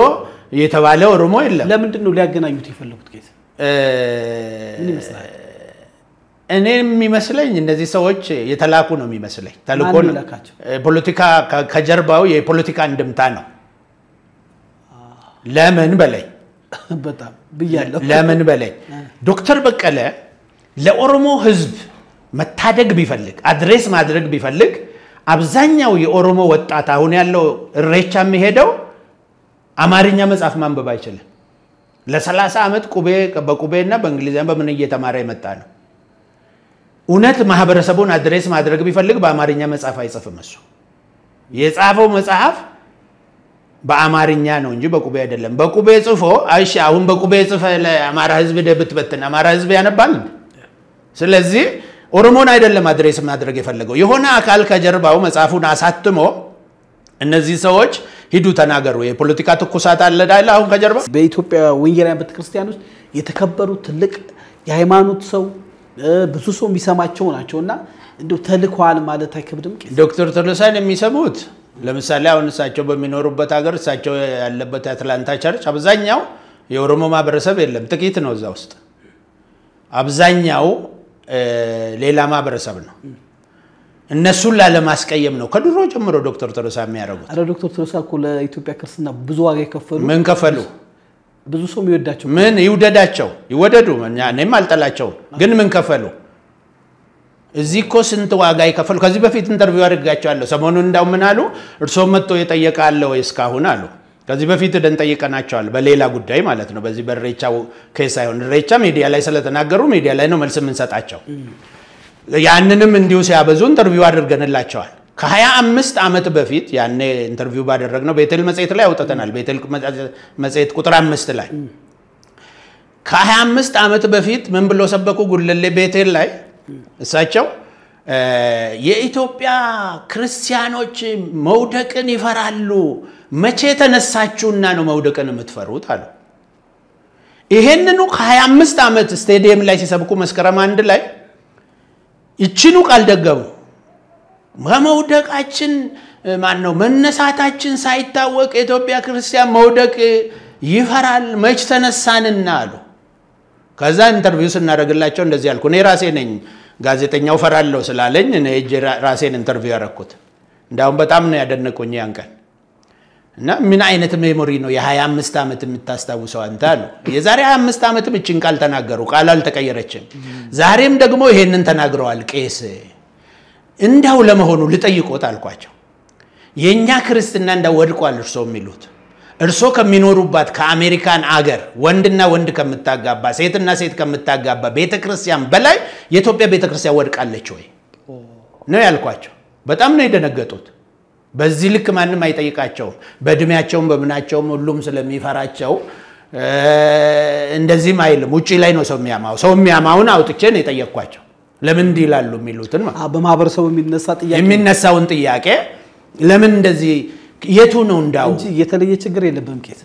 የተባለ ኦሮሞ የለም ለምንድን ነው ሊያገናኙት የፈለጉት ጌታ ምን ይመስላል እኔ የሚመስለኝ እነዚህ ሰዎች የተላኩ ነው የሚመስለኝ ተልኮ ነው ፖለቲካ ከጀርባው የፖለቲካ እንድምታ ነው ለምን በላይ በጣም ብያለሁ ለምን በላይ ዶክተር በቀለ ለኦሮሞ ህዝብ መታደግ ቢፈልግ አድሬስ ማድረግ ቢፈልግ አብዛኛው የኦሮሞ ወጣት አሁን ያለው እሬቻ የሚሄደው አማርኛ መጽሐፍ ማንበብ አይችልም ለ30 አመት በቁቤና በእንግሊዘኛ በምን እየተማረ የመጣ ነው እውነት ማህበረሰቡን አድሬስ ማድረግ ቢፈልግ በአማርኛ መጽሐፍ አይጽፍም እሱ የጻፈው መጽሐፍ በአማርኛ ነው እንጂ በቁቤ አይደለም በቁቤ ጽፎ አይሽ አሁን በቁቤ ጽፈ ለአማራ ህዝብ ደብትበትና አማራ ህዝብ ያነባል ስለዚህ ኦሮሞን አይደለም አድሬስ ማድረግ የፈለገው የሆነ አካል ከጀርባው መጽሐፉን አሳትሞ እነዚህ ሰዎች ሂዱ ተናገሩ የፖለቲካ ተኩሳት አለ ዳይላ አሁን ከጀርባ በኢትዮጵያ ወንጌላውያን ቤተክርስቲያን ውስጥ የተከበሩ ትልቅ የሃይማኖት ሰው ብዙ ሰው የሚሰማቸው ናቸውና እንደው ተልኳል ማለት አይከብድም ዶክተር ቶሎሳን የሚሰሙት ለምሳሌ አሁን እሳቸው በሚኖሩበት ሀገር እሳቸው ያለበት አትላንታ ቸርች አብዛኛው የኦሮሞ ማህበረሰብ የለም ጥቂት ነው እዛ ውስጥ አብዛኛው ሌላ ማህበረሰብ ነው እነሱን ላለማስቀየም ነው ከድሮ ጀምሮ ዶክተር ቶሎሳ የሚያረጉት አረ ዶክተር ቶሎሳ እኮ ለኢትዮጵያ ክርስትና ብዙ ዋጋ ይከፈሉ ምን ከፈሉ ብዙ ሰው የሚወዳቸው ምን ይውደዳቸው ይወደዱ እኔም አልጠላቸው ግን ምን ከፈሉ እዚህ እኮ ስንት ዋጋ ይከፈሉ ከዚህ በፊት ኢንተርቪው አድርጋቸዋለሁ ሰሞኑን እንዳው ምን አሉ እርሶ መጥቶ የጠየቃለ ወይ እስካሁን አሉ ከዚህ በፊት ደን ጠይቀናቸዋል በሌላ ጉዳይ ማለት ነው በዚህ በሬቻው ኬስ አይሆን ሬቻ ሚዲያ ላይ ስለተናገሩ ሚዲያ ላይ ነው መልስ ምን ሰጣቸው ያንንም እንዲሁ ሲያበዙ ኢንተርቪው አድርገንላቸዋል ከ25 አመት በፊት ያኔ ኢንተርቪው ባደረግነው ቤተል መጽሔት ላይ አውጥተናል ቤተል መጽሔት ቁጥር 5 ላይ ከ25 አመት በፊት ምን ብሎ ሰበኩ ጉለሌ ቤተል ላይ እሳቸው የኢትዮጵያ ክርስቲያኖች መውደቅን ይፈራሉ መቼ ተነሳችሁና ነው መውደቅን የምትፈሩት አሉ ይሄንኑ ከ25 አመት ስቴዲየም ላይ ሲሰብኩ መስከረም 1 ላይ ይችኑ ቃል ደገሙ መውደቃችን ማን ነው መነሳታችን ሳይታወቅ ኢትዮጵያ ክርስቲያን መውደቅ ይፈራል መች ተነሳንና አሉ ከዛ ኢንተርቪው ስናደርግላቸው እንደዚህ ያልኩ እኔ ራሴ ነኝ ጋዜጠኛው ፈራለው ስላለኝ እኔ ራሴን ኢንተርቪው ያረኩት እንዳው በጣም ነው ያደነቁኝ ያን ቀን እና ምን አይነት ሜሞሪ ነው የ25 አመት የምታስታውሰው አንተ አሉ የዛሬ 25 አመት እቺን ቃል ተናገሩ ቃል አልተቀየረችም ዛሬም ደግሞ ይሄንን ተናግረዋል ቄስ እንዳው ለመሆኑ ልጠይቆት አልኳቸው የኛ ክርስትና እንዳው ወድቋል እርሶ የሚሉት እርሶ ከሚኖሩባት ከአሜሪካን አገር ወንድና ወንድ ከምታጋባ ሴትና ሴት ከምታጋባ ቤተክርስቲያን በላይ የኢትዮጵያ ቤተክርስቲያን ወድቃለች ወይ ነው ያልኳቸው በጣም ነው የደነገጡት በዚህ ልክ ማንንም አይጠይቃቸው በእድሜያቸው በመናቸው ሁሉም ስለሚፈራቸው እንደዚህ ማይልም ውጪ ላይ ነው ሰው የሚያማውን አውጥቼ ነው የጠየቅኳቸው ለምን እንዲላሉ የሚሉትን በማህበረሰቡ የሚነሳውን ጥያቄ ለምን እንደዚህ የቱ ነው እንዳው እንጂ የተለየ ችግር የለብም ቄስ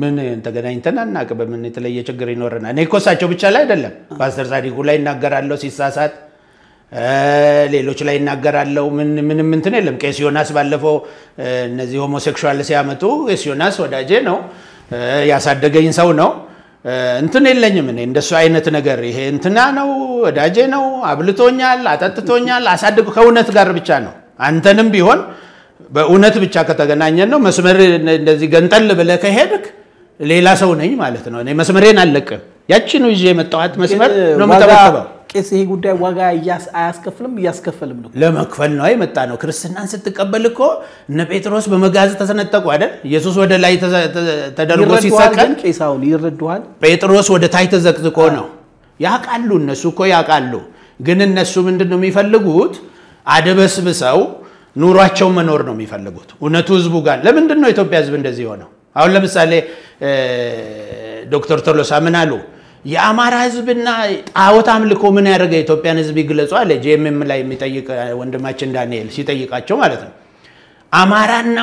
ምን ተገናኝተናና በምን የተለየ ችግር ይኖርና እኔ ኮሳቸው ብቻ ላይ አይደለም ፓስተር ጻዲቁ ላይ እናገራለሁ ሲሳሳት ሌሎች ላይ እናገራለሁ ምንም እንትን የለም ቄስ ዮናስ ባለፈው እነዚህ ሆሞሴክሹዋል ሲያመጡ ቄስ ዮናስ ወዳጄ ነው ያሳደገኝ ሰው ነው እንትን የለኝም እኔ እንደሱ አይነት ነገር ይሄ እንትና ነው ወዳጄ ነው አብልቶኛል አጠጥቶኛል አሳድጎ ከእውነት ጋር ብቻ ነው አንተንም ቢሆን በእውነት ብቻ ከተገናኘን ነው መስመር እንደዚህ ገንጠል ብለ ከሄድክ ሌላ ሰው ነኝ ማለት ነው እኔ መስመሬን አለቅም ያቺ ነው ይዤ የመጣሁት መስመር ነው መተባበው ቄስ ይሄ ጉዳይ ዋጋ አያስከፍልም ያስከፍልም ነው ለመክፈል ነው አይመጣ ነው ክርስቲያናን ስትቀበል እኮ እነ ጴጥሮስ በመጋዝ ተሰነጠቁ አይደል ኢየሱስ ወደ ላይ ተደርጎ ሲሰቀል ቄሳውን ይረዱሃል ጴጥሮስ ወደ ታይ ተዘቅዝቆ ነው ያቃሉ እነሱ እኮ ያቃሉ ግን እነሱ ምንድነው የሚፈልጉት አደበስብሰው ኑሯቸው መኖር ነው የሚፈልጉት እውነቱ ህዝቡ ጋር ለምንድን ነው ኢትዮጵያ ህዝብ እንደዚህ ሆነው አሁን ለምሳሌ ዶክተር ቶሎሳ ምን አሉ የአማራ ህዝብና ጣዖት አምልኮ ምን ያደረገ ኢትዮጵያን ህዝብ ይግለጹ አለ ጄኤምኤም ላይ የሚጠይቅ ወንድማችን ዳንኤል ሲጠይቃቸው ማለት ነው አማራና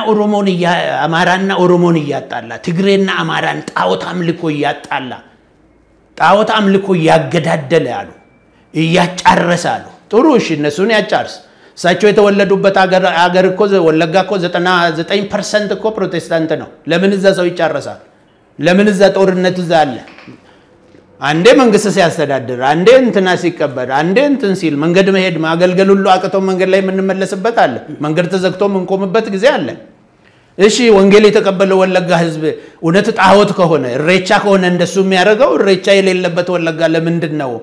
ኦሮሞን ያጣላ ትግሬና አማራን ጣዖት አምልኮ ያጣላ ጣዖት አምልኮ ያገዳደለ ያሉ ያጫረሳሉ ጥሩ እሺ እነሱን ያጫርስ ሳቸው የተወለዱበት አገር እኮ ወለጋ እኮ 99% እኮ ፕሮቴስታንት ነው ለምን እዛ ሰው ይጫረሳል ለምን እዛ ጦርነት እዛ አለ አንዴ መንግስት ሲያስተዳድር አንዴ እንትና ሲቀበል አንዴ እንትን ሲል መንገድ መሄድ ማገልገል ሁሉ አቅቶ መንገድ ላይ ምንመለስበት አለ መንገድ ተዘግቶ ምንቆምበት ጊዜ አለ እሺ ወንጌል የተቀበለው ወለጋ ህዝብ እውነት ጣዖት ከሆነ እሬቻ ከሆነ እንደሱ የሚያደርገው እሬቻ የሌለበት ወለጋ ለምንድነው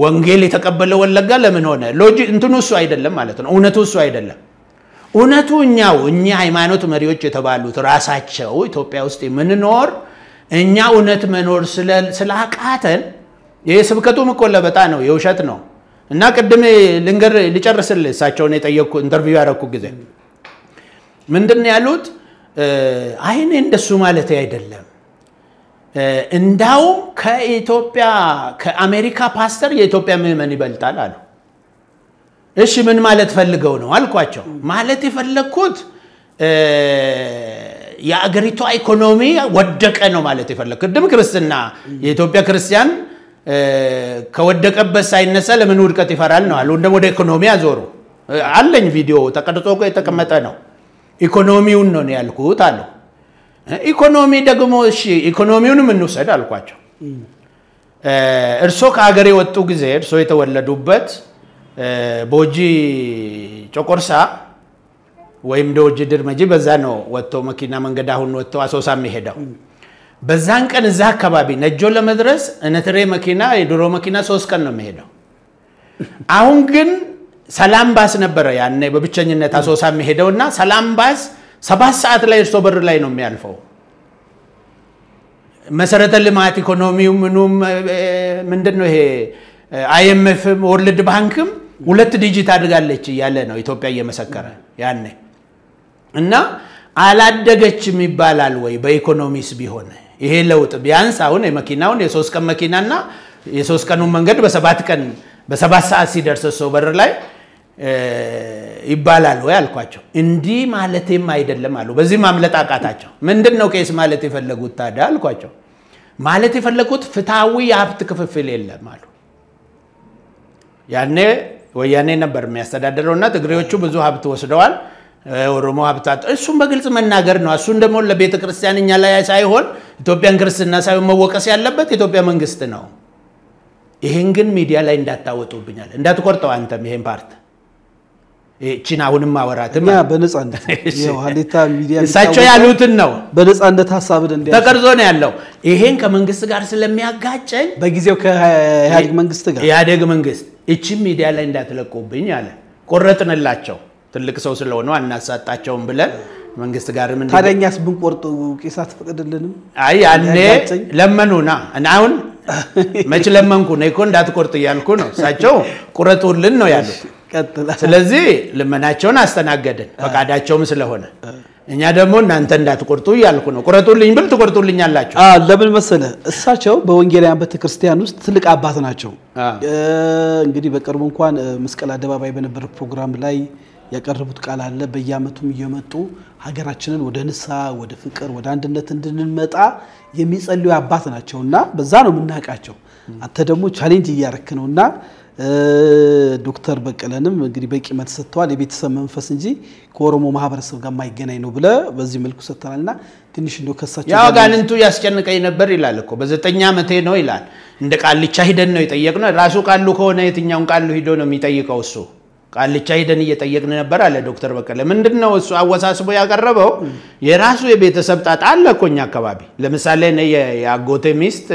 ወንጌል የተቀበለው ወለጋ ለምን ሆነ ሎጂክ እንትኑ እሱ አይደለም ማለት ነው እውነቱ እሱ አይደለም እውነቱ እኛ ሃይማኖት መሪዎች የተባሉት ራሳቸው ኢትዮጵያ ውስጥ ምንኖር እኛ እውነት መኖር ስላቃተን የስብከቱ መቆለበጣ ነው የውሸት ነው እና ቀድሜ ልንገር ልጨርስልህ ሳቸውን የጠየቁ ኢንተርቪው ያረኩ ጊዜ ምንድነው ያሉት አይኔ እንደሱ ማለት አይደለም እንዳው ከኢትዮጵያ ከአሜሪካ ፓስተር የኢትዮጵያ ምዕመን ይበልጣል አሉ እሺ ምን ማለት ፈልገው ነው አልኳቸው ማለት የፈለኩት የአገሪቱ ኢኮኖሚ ወደቀ ነው ማለት የፈለኩት ደም ክርስቲያንና የኢትዮጵያ ክርስቲያን ከወደቀበት ሳይነሳ ለምን ውድቀት ይፈራል ነው አሉ እንደም ወደ ኢኮኖሚ አዞሩ አለኝ ቪዲዮ ተቀርጾ የተቀመጠ ነው ኢኮኖሚውን ነው ያልኩት አሉ ኢኮኖሚ ደግሞ እሺ ኢኮኖሚውንም እንውሰድ አልኳቸው እርሶ ከሀገር የወጡ ጊዜ እርሶ የተወለዱበት ቦጂ ጮቆርሳ ወይም ዶጂ ድርመጂ በዛ ነው ወጥቶ መኪና መንገድ አሁን ወጥቶ አሶሳ የሚሄደው በዛን ቀን እዛ አካባቢ ነጆ ለመድረስ እነትሬ መኪና የድሮ መኪና 3 ቀን ነው የሚሄደው አሁን ግን ሰላም ባስ ነበር ያኔ በብቸኝነት አሶሳ የሚሄደውና ሰላም ባስ 7 ሰዓት ላይ እርሶ በር ላይ ነው የሚያልፈው መሰረተ ልማት ኢኮኖሚው ምኑም ምንድነው ይሄ IMF ወርልድ ባንክም 2 ዲጂት አድርጋለች ያለ ነው ኢትዮጵያ እየመሰከረ ያኔ እና አላደገችም ይባላል ወይ በኢኮኖሚስ ቢሆን ይሄ ለውጥ ቢያንስ አሁን የመኪናውን የ3 ቀን መኪናና የ3 ቀኑን መንገድ በ7 ቀን በ7 ሰዓት ሲደርስ ሰው በር ላይ ይባላል ወይ አልኳቸው እንዲ ማለቴም አይደለም አሉ በዚህ ማምለጥ አቃታቸው ምንድነው ቄስ ማለት የፈለጉት ታዲያ አልኳቸው ማለት የፈለጉት ፍታዊ የሀብት ክፍፍል የለም አሉ ያኔ ወያኔ ነበር የሚያስተዳድረውና ትግሬዎቹ ብዙ ሀብት ወስደዋል ኦሮሞ ሀብታት እሱም በግልጽ መናገር ነው እሱን ደግሞ ለቤተ ክርስቲያንኛ ላይ ሳይሆን ኢትዮጵያን ክርስቲያንና ሳይሆን መወቀስ ያለበት ኢትዮጵያ መንግስት ነው ይሄን ግን ሚዲያ ላይ እንዳታወጡብኛል እንዳትቆርጠው አንተም ይሄን ፓርት ቺናውንም ማወራትም ያ በነጻነት የዋሊታ ሚዲያ ሳቸው ያሉትን ነው በነጻነት ሐሳብን እንደ ተቀርጾ ነው ያለው ይሄን ከመንግስት ጋር ስለሚያጋጨኝ በጊዜው ከኢህአዴግ መንግስት እቺ ሚዲያ ላይ እንዳትለቁብኝ አለ ቆረጥንላቸው ትልቅ ሰው ስለሆነ አናሳጣቸውም ብለን መንግስት ጋር ምን ታደኛስ ብንቆርጡ ቄሳት ፈቀደልንም አይ ያኔ ለመኑና አሁን መች ለመንኩ ነው እኮ እንዳትቆርጥ ያልኩ ነው ሳቸው ቁረጡልን ነው ያሉት ስለዚህ ለመናቸውን አስተናገደን ፈቃዳቸውም ስለሆነ እኛ ደግሞ እናንተ እንዳትቆርጡ ያልኩ ነው ቁረጡልኝ ብል ትቆርጡልኛላችሁ ለምን መሰለ እሳቸው በወንጌላውያን ቤተክርስቲያን ውስጥ ትልቅ አባት ናቸው እንግዲህ በቅርቡ እንኳን መስቀል አደባባይ በነበረ ፕሮግራም ላይ ያቀርቡት ቃል አለ በየአመቱም እየመጡ ሀገራችንን ወደ ንሳ ወደ ፍቅር ወደ አንድነት እንድንመጣ የሚጸልዩ አባት ናቸውና በዛ ነው ምናቃቸው አንተ ደግሞ ቻሌንጅ እያረክ ነውና ዶክተር በቀለንም እንግዲህ በቂ መልስ ሰጥተዋል የቤተሰብ መንፈስ እንጂ ከኦሮሞ ማህበረሰብ ጋር ማይገናኝ ነው ብለ በዚህ መልኩ ሰጥተናልና ትንሽ እንደው ከሳቸው ያው ጋንንቱ ያስጨንቀኝ ነበር ይላል እኮ በ9 አመቴ ነው ይላል እንደ ቃልቻ ሂደን ነው የጠየቅነው ራሱ ቃሉ ከሆነ የትኛውን ቃሉ ሂዶ ነው የሚጠይቀው እሱ ቃልቻ ሂደን እየጠየቅን ነበር አለ ዶክተር በቀለ ምንድነው እሱ አወሳስቦ ያቀረበው የራሱ የቤተሰብ ጣጣ አለ እኮኛ አካባቢ ለምሳሌ ነው የአጎቴ ሚስት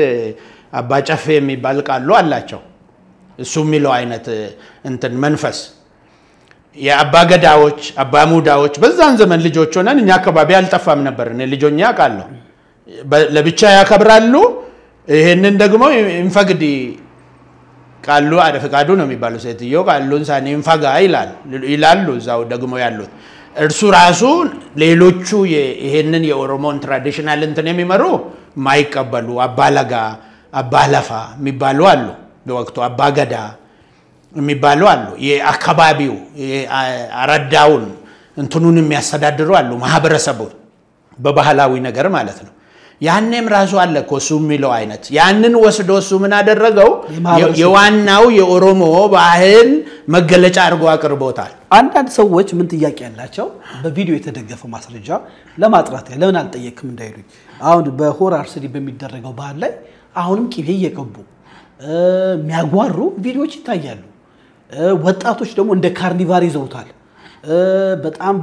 አባጨፍ የሚባል ቃሉ አላቸው እሱ የሚለው አይነት እንትን መንፈስ የአባገዳዎች አባሙዳዎች በዛን ዘመን ልጆች ሆነን እኛ አካባቢ አልጠፋም ነበር እኔ ልጆኛ ቃሉ ለብቻ ያከብራሉ ይሄንን ደግሞ እንፈግዲ ቃሉ አደፈቃዱ ነው የሚባለው ሴትዮ ቃሉን ሳኔ እንፈጋ ይላሉ እዛው ደግሞ ያሉት እርሱ ራሱ ሌሎቹ ይሄንን የኦሮሞን ትራዲሽናል እንትን የሚመሩ ማይቀበሉ አባላጋ አባለፋ የሚባሉ አሉ በወቅቱ አባገዳ የሚባሉ አሉ የአካባቢው አረዳውን እንትኑን የሚያስተዳድሩ አሉ ማህበረሰቡን በባህላዊ ነገር ማለት ነው ያንንም ራሱ አለ ኮሱ የሚለው አይነት ያንን ወስዶ እሱ ምን አደረገው የዋናው የኦሮሞ ባህል መገለጫ አድርጎ አቅርቦታል አንዳንድ ሰዎች ምን ጥያቄ ያላቸው በቪዲዮ የተደገፈ ማስረጃ ለማጥራት ለምን አልጠየቅም እንዳይሉኝ አሁን በሆራ አርሰዲ በሚደረገው ባህል ላይ አሁንም ቂቤ እየቀቡ የሚያጓሩ ቪዲዮዎች ይታያሉ ወጣቶች ደግሞ እንደ ካርኒቫል ይዘውታል በጣም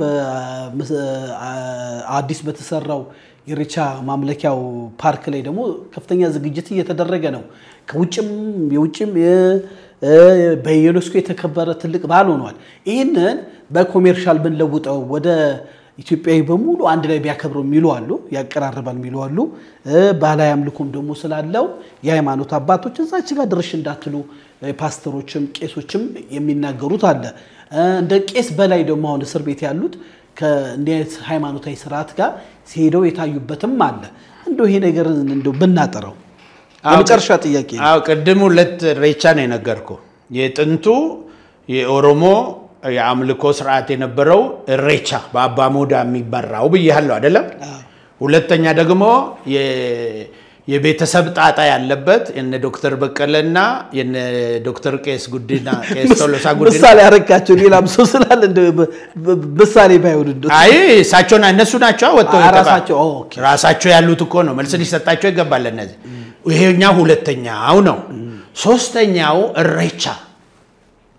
በአዲስ በተሰራው የሪቻ ማምለኪያው ፓርክ ላይ ደግሞ ከፍተኛ ዝግጅት እየተደረገ ነው ከውጭም የውጭም በዩኔስኮ የተከበረ ትልቅ ባህል ሆኗል ይሄንን በኮሜርሻል ብንለውጠው ወደ ኢትዮጵያዊ በሙሉ አንድ ላይ ቢያከብሩ የሚሉ አሉ ያቀራርባል የሚሉ አሉ ባህላዊ አምልኮም ደግሞ ስላለው የሃይማኖት አባቶች እዛች ጋር ድርሽ እንዳትሉ ፓስተሮችም ቄሶችም የሚናገሩት አለ እንደ ቄስ በላይ ደግሞ አሁን እስር ቤት ያሉት ከእንዲት ሃይማኖታዊ ስርዓት ጋር ሲሄደው የታዩበትም አለ እንደው ይሄ ነገር እንደው ብናጠረው የመጨረሻ ጥያቄ አው ቀደም ሁለት ሬቻ ነው የነገርኩ የጥንቱ የኦሮሞ የአምልኮ ስርዓት የነበረው ሬቻ በአባሞዳ የሚበራው በየሃለው አይደለም ሁለተኛ ደግሞ የቤተሰብ ጣጣ ያለበት እነ ዶክተር በቀለና የነ ዶክተር ቄስ ጉዲና ቄስ ቶሎሳ ጉዲና ምሳሌ አረጋቸው ሌላም ሰው ስላል እንደ ምሳሌ ባይሆን እንደ አይ ሳቸውና እነሱ ናቸው ወጥተው ራሳቸው ያሉት እኮ ነው መልስ ሊሰጣቸው ይገባል እነዚህ ይሄኛው ሁለተኛው ነው ሶስተኛው ሬቻ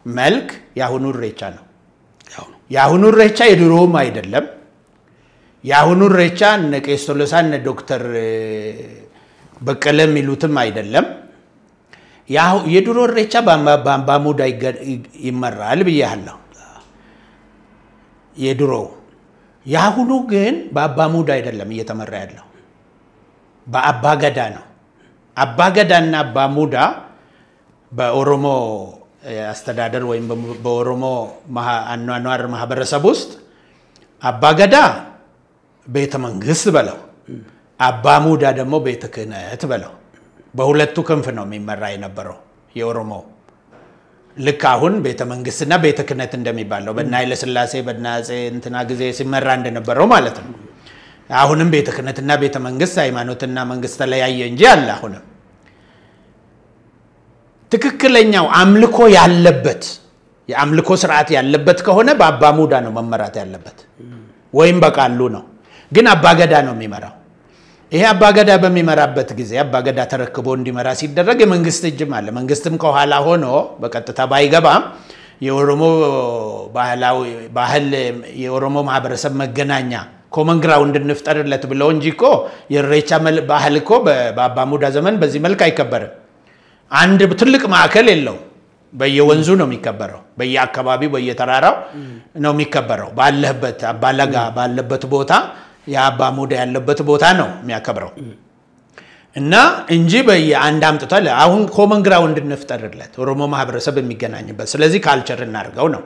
መልክ ያሁኑ ሬቻ ነው ያሁኑ ሬቻ የድሮም አይደለም ያሁኑ ሬቻ እነ ቄስ ቶሎሳ እነ ዶክተር በቀለም ይሉትም አይደለም ያው የድሮ ሬቻ በአምባሙዳ ይመራል ብያለሁ የድሮ ያሁኑ ግን በአባሙዳ አይደለም እየተመራ ያለው በአባገዳ ነው አባገዳና አባሙዳ በኦሮሞ አስተዳደር ወይም በኦሮሞ አኗኗር ማህበረሰብ ውስጥ አባገዳ ቤተ መንግስት በለው አባሙዳ ደግሞ ቤተ ክህነት በለው በሁለቱ ክንፍ ነው የሚመራ የነበረው የኦሮሞ ልክ አሁን ቤተ መንግስትና ቤተ ክህነት እንደሚባለው በእናይለ ስላሴ በእናጼ እንትና ጊዜ ሲመራ እንደነበረው ማለት ነው አሁንም ቤተ ክህነትና ቤተ መንግስት ሃይማኖትና መንግስት ተለያየ እንጂ አለ አሁንም ትክክለኛው አምልኮ ያለበት የአምልኮ ስርዓት ያለበት ከሆነ በአባሙዳ ነው መመራት ያለበት ወይም በቃሉ ነው ግን አባገዳ ነው የሚመራው ይሄ አባገዳ በሚመራበት ጊዜ አባገዳ ተረክቦ እንዲመራ ሲደረግ የመንግስት እጅም አለ መንግስትም ከኋላ ሆኖ በቀጥታ ባይገባም የኦሮሞ ባህል የኦሮሞ ማህበረሰብ መገናኛ ኮመን ግራውንድ እንፍጠርለት ብለው እንጂኮ የሬቻ ባህል እኮ በአባሙዳ ዘመን በዚህ መልክ አይከበርም አንድ ትልቅ ማዕከል የለው በየወንዙ ነው የሚከበረው በየአካባቢው በየተራራው ነው የሚከበረው ባለበት አባለጋ ባለበት ቦታ ያባሙዳ ያለበት ቦታ ነው የሚያከብረው እና እንጂ በየአንድ አምጥቷል አሁን ኮመን ግራውንድ እንፍጠርለት ኦሮሞ ማህበረሰብ የሚገናኝበት ስለዚህ ካልቸር እናርገው ነው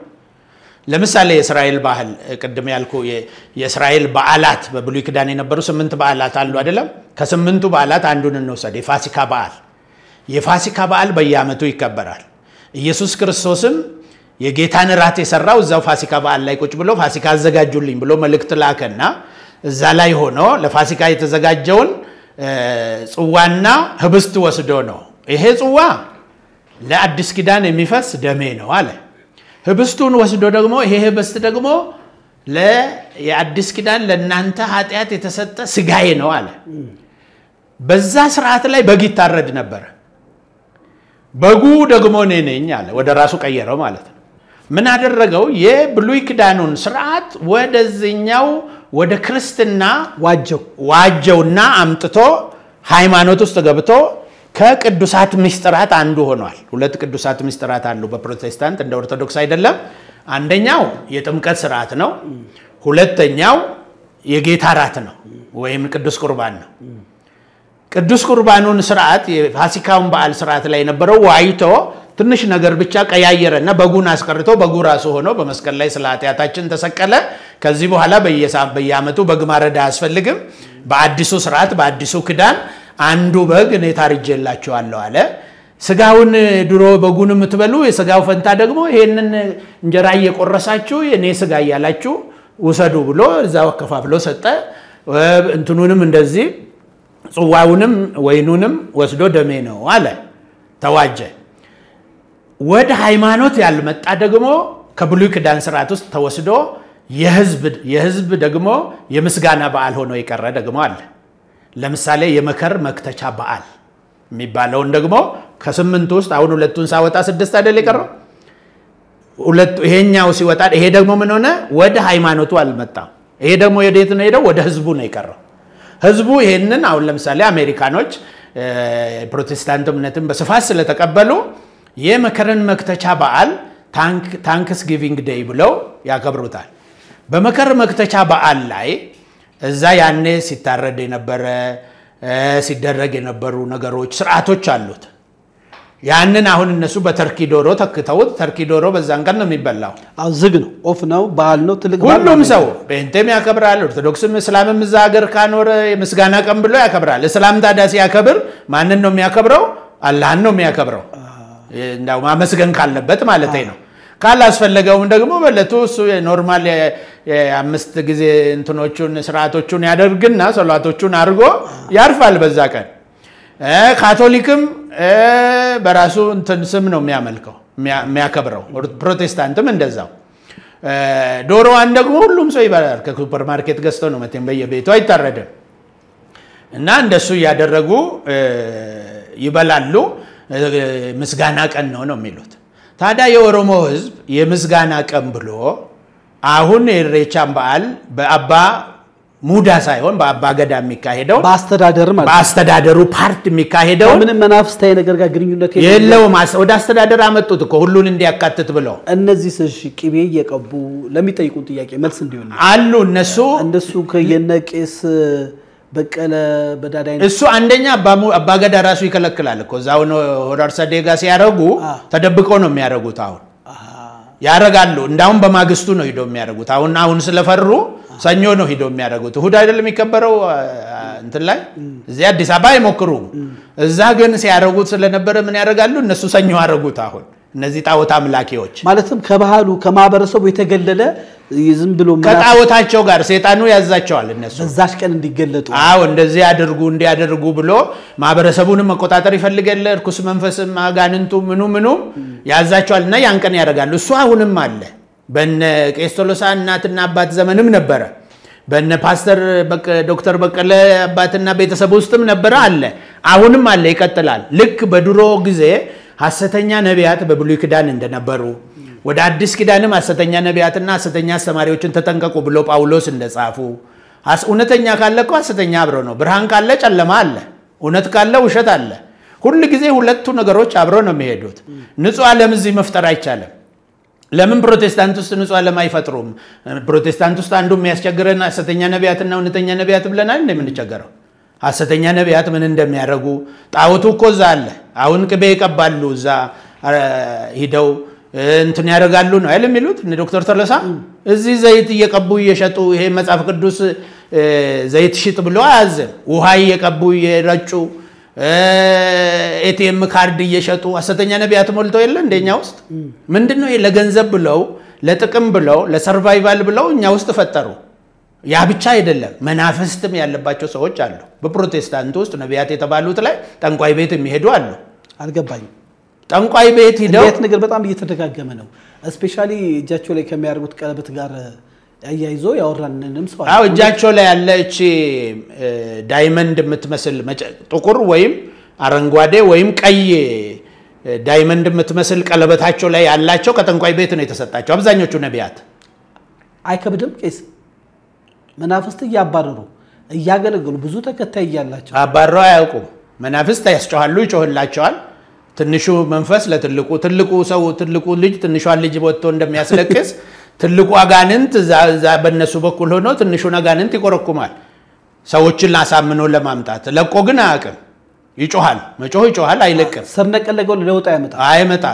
ለምሳሌ የእስራኤል ባህል ቀደም ያልኩ የእስራኤል በዓላት በብሉይ ኪዳን የነበሩ 8 በዓላት አሉ አይደለም ከ8ቱ በዓላት አንዱን እንወስድ የፋሲካ በዓል በየአመቱ ይከበራል ኢየሱስ ክርስቶስም የጌታን ራት የሰራው እዛው ፋሲካ በዓል ላይ ቁጭ ብሎ ፋሲካ አዘጋጁልኝ ብሎ መልእክት ላከና እዛ ላይ ሆኖ ለፋሲካ የተዘጋጀውን ጽዋና ህብስት ወስዶ ነው ይሄ ጽዋ ለአዲስ ኪዳን የሚፈስ ደሜ ነው አለ ህብስቱን ወስዶ ደግሞ ይሄ ህብስት ደግሞ ለአዲስ ኪዳን ለናንተ ኃጢያት የተሰጠ ስጋዬ ነው አለ በዛ ስርዓት ላይ በግ ይታረድ ነበር በጉ ደግሞ ነኝ አለ ወደ ራሱ ቀየረው ማለት ነው ምን አደረገው የብሉይ ኪዳኑን ስርዓት ወደዚህኛው ወደ ክርስትና ዋጀውና አምጥቶ ሃይማኖት ውስጥ ገብቶ ከቅዱሳት ምስጢራት አንዱ ሆኗል ሁለት ቅዱሳት ምስጢራት አሉ በፕሮቴስታንት እንደ ኦርቶዶክስ አይደለም አንደኛው የጥምቀት ስርዓት ነው ሁለተኛው የጌታ ራት ነው ወይም ቅዱስ ቁርባን ነው ቅዱስ ቁርባኑን ስርዓት የፋሲካውን በዓል ስርዓት ላይ የነበረው ዋይቶ ትንሽ ነገር ብቻ ቀያየረና በጉን አስቀርቶ በጉ ራሱ ሆኖ በመስቀል ላይ ስለ ኃጢያታችን ተሰቀለ ከዚህ በኋላ በየአመቱ በግ ማረድ አያስፈልግም በአዲሱ ስርዓት በአዲሱ ኪዳን አንዱ በግ እኔ ታርጄላችኋለሁ አለ ስጋውን ድሮ በጉን የምትበሉ የስጋው ፈንታ ደግሞ ይሄንን እንጀራ እየቆረሳችሁ የኔ ስጋ ያላችሁ ወሰዱ ብሎ እዛው ከፋፍሎ ሰጠ እንትኑንም እንደዚህ ጽዋውንም ወይኑንም ወስዶ ደሜ ነው አለ ተዋጀ ወደ ሃይማኖት ያልመጣ ደግሞ ከብሉይ ኪዳን ሥርዓት ውስጥ ተወስዶ የህዝብ ደግሞ የምስጋና በዓል ሆኖ ይቀረ ደግሞ አለ ለምሳሌ የመከር መክተቻ በዓል የሚባለው ደግሞ ከ8 ውስጥ አሁን ሁለቱን ሳወጣ 6 አይደል ይቀረው ሁለቱ ይሄኛው ሲወጣ ይሄ ደግሞ ምን ሆነ ወደ ሃይማኖቱ አልመጣም ይሄ ደግሞ የዴት ነው ሄደው ወደ ህዝቡ ነው ይቀረው ህዝቡ ይሄንን አሁን ለምሳሌ አሜሪካኖች ፕሮቴስታንት እምነትን በስፋት ስለተቀበሉ የመከረን መክተቻ በዓል ታንክስ ጊቪንግ ዴይ ብለው ያከብሩታል በመከር መክተቻ በዓል ላይ እዛ ያኔ ሲታረድ የነበረ ሲደረግ የነበሩ ነገሮች ሥርዓቶች አሉት ያንን አሁን እነሱ በተርኪ ዶሮ ተክተውት ተርኪ ዶሮ በዛን ቀን ነው የሚበላው ዝግ ነው ኦፍ ነው ባህል ነው ትልቅ ሁሉም ሰው በእንተም ያከብራል ኦርቶዶክስም እስላምም እዛ ሀገር ካኖረ የምስጋና ቀን ብሎ ያከብራል እስላም ታዲያ ሲያከብር ማንን ነው የሚያከብረው አላህን ነው የሚያከብረው እንዳው ማመስገን ካለበት ማለት ነው ካላስፈልገውም ደግሞ በለቱ እሱ ኖርማል የአምስት ጊዜ እንትኖቹን ሥርዓቶቹን ያደርግና ሶላቶቹን አድርጎ ያርፋል በዛ ቀን ካቶሊክም በራሱ እንትን ስም ነው የሚያመልከው የሚያከብረው ፕሮቴስታንትም እንደዛው ዶሮዋን ደግሞ ሁሉም ሰው ይበላል ከሱፐር ማርኬት ገዝቶ ነው መተን በየቤቱ አይታረድም እና እንደሱ ያደረጉ ይበላሉ ምስጋና ቀን ነው የሚሉት ታዲያ የኦሮሞ ህዝብ የምስጋና ቀን ብሎ አሁን የኢሬቻን በዓል በአባ ሙዳ ሳይሆን በአባ ገዳ የሚካሄደው በአስተዳደሩ ፓርት የሚካሄደው ምንም መናፍስታዊ ነገር ጋር ግንኙነት የለውም ወደ አስተዳደር አመጡት እኮ ሁሉን እንዲያካትት ብለው እነዚህ ቅቤ እየቀቡ ለሚጠይቁን ጥያቄ መልስ እንዲሆን አሉ እነሱ ከየነቄስ በቀለ በዳዳይ እሱ አንደኛ አባ ገዳ ራሱ ይከለክላል እኮ ዛው ነው ሆራር ሰዴጋ ሲያረጉ ተደብቀው ነው የሚያረጉት አሁን ያረጋሉ እንዳውም በማግስቱ ነው ሄዶ የሚያረጉት አሁን ስለፈሩ ሰኞ ነው ሄዶ የሚያረጉት እሁድ አይደለም የሚከበረው እንትን ላይ እዚህ አዲስ አበባ ይሞክሩ እዛ ግን ሲያረጉት ስለነበረ ምን ያረጋሉ እነሱ ሰኞ አረጉት አሁን እነዚህ ጣዖት አምላኪዎች ማለትም ከባህሉ ከማበረሰቡ የተገለለ ዝም ብሎ ከጣዖታቸው ጋር ሰይጣኑ ያዛቸዋል እነሱ በዛሽ ቀን እንዲገለጡ እንደዚህ እንዲያደርጉ ብሎ ማበረሰቡን መቆጣጠር ይፈልጋል እርኩስ መንፈስም አጋንንቱ ምኑ ያዛቸዋልና ያን ቀን ያረጋሉ እሱ አሁንም አለ በነ ቄስ ቶሎሳ እናትና አባት ዘመንም ነበረ በነ ፓስተር ዶክተር በቀለ አባትና ቤተሰብ ውስጥም ነበረ አለ አሁንም አለ ይቀጥላል ልክ በድሮ ጊዜ ሐሰተኛ ነቢያት በብሉይ ኪዳን እንደነበሩ ወደ አዲስ ኪዳንም ሐሰተኛ ነቢያትና ሐሰተኛ አስተማሪዎችን ተጠንቀቁ ብሎ ጳውሎስ እንደጻፉ እውነተኛ ካለ እኮ ሐሰተኛ አብሮ ነው ብርሃን ካለ ጨለማ አለ እውነት ካለ ውሸት አለ ሁሉ ጊዜ ሁለቱ ነገሮች አብሮ ነው የሚሄዱት ንጹህ ዓለም እዚህ መፍጠር አይቻልም ለምን ፕሮቴስታንት ውስጥ ንጹህ ዓለም አይፈጥሩም ፕሮቴስታንት ውስጥ አንዱ የሚያስቸግረን ሐሰተኛ ነቢያትና እውነተኛ ነቢያት ብለናል እንደምንቸገረው ሐሰተኛ ነቢያት ምን እንደሚያረጉ ጣዖቱ እኮ እዛ አለ አሁን ቅቤ ይቀባሉ እዛ ሂደው እንትን ያረጋሉ ነው አይደል የሚሉት ዶክተር ተለሳ እዚህ ዘይት እየቀቡ እየሸጡ ይሄ መጽሐፍ ቅዱስ ዘይት ሽጥ ብሎ አያዘ ውሃ እየቀቡ እየረጩ ኤቲኤም ካርድ እየሸጡ ሐሰተኛ ነቢያት ሞልተው የለ እንደኛ ውስጥ ምንድነው ለገንዘብ ብለው ለጥቅም ብለው ለሰርቫይቫል ብለው እኛ ውስጥ ፈጠሩ ያ ብቻ አይደለም መናፍስትም ያለባቸው ሰዎች አሉ በፕሮቴስታንት ውስጥ ነቢያት የተባሉት ላይ ጠንቋይ ቤት የሚሄዱ አሉ አልገባኝም ጠንቋይ ቤት ሄደው ነገር በጣም እየተደጋገመ ነው ስፔሻሊ እጃቸው ላይ ከሚያርጉት ቀለበት ጋር ያያይዞ ያወራንንም ሰው እጃቸው ላይ ያለች ዳይመንድ የምትመስል ጥቁር ወይም አረንጓዴ ወይም ቀይ ዳይመንድ የምትመስል ቀለበታቸው ላይ ያላቸው ከጠንቋይ ቤት ነው የተሰጣቸው አብዛኞቹ ነቢያት አይከብድም ቄስ መናፍስት ያባረሩ ያገለግሉ ብዙ ተከታይ ያላቸው አባረው አያውቁም መናፍስት ያስጨዋሉ ይጮህላቸዋል ትንሹ መንፈስ ትልቁ ሰው ትልቁ ልጅ ትንሿን ልጅ ወጥቶ እንደሚያስለቅስ ትልቁ አጋንንት ዛ በነሱ በኩል ሆኖ ትንሹን አጋንንት ይቆረኩማል ሰዎችን አሳምኖ ለማምጣት ለቆ ግን አያውቅም ይጮሃል መጮህ ይጮሃል አይለቅም ሰርነቀለገው ለውጥ አይመጣ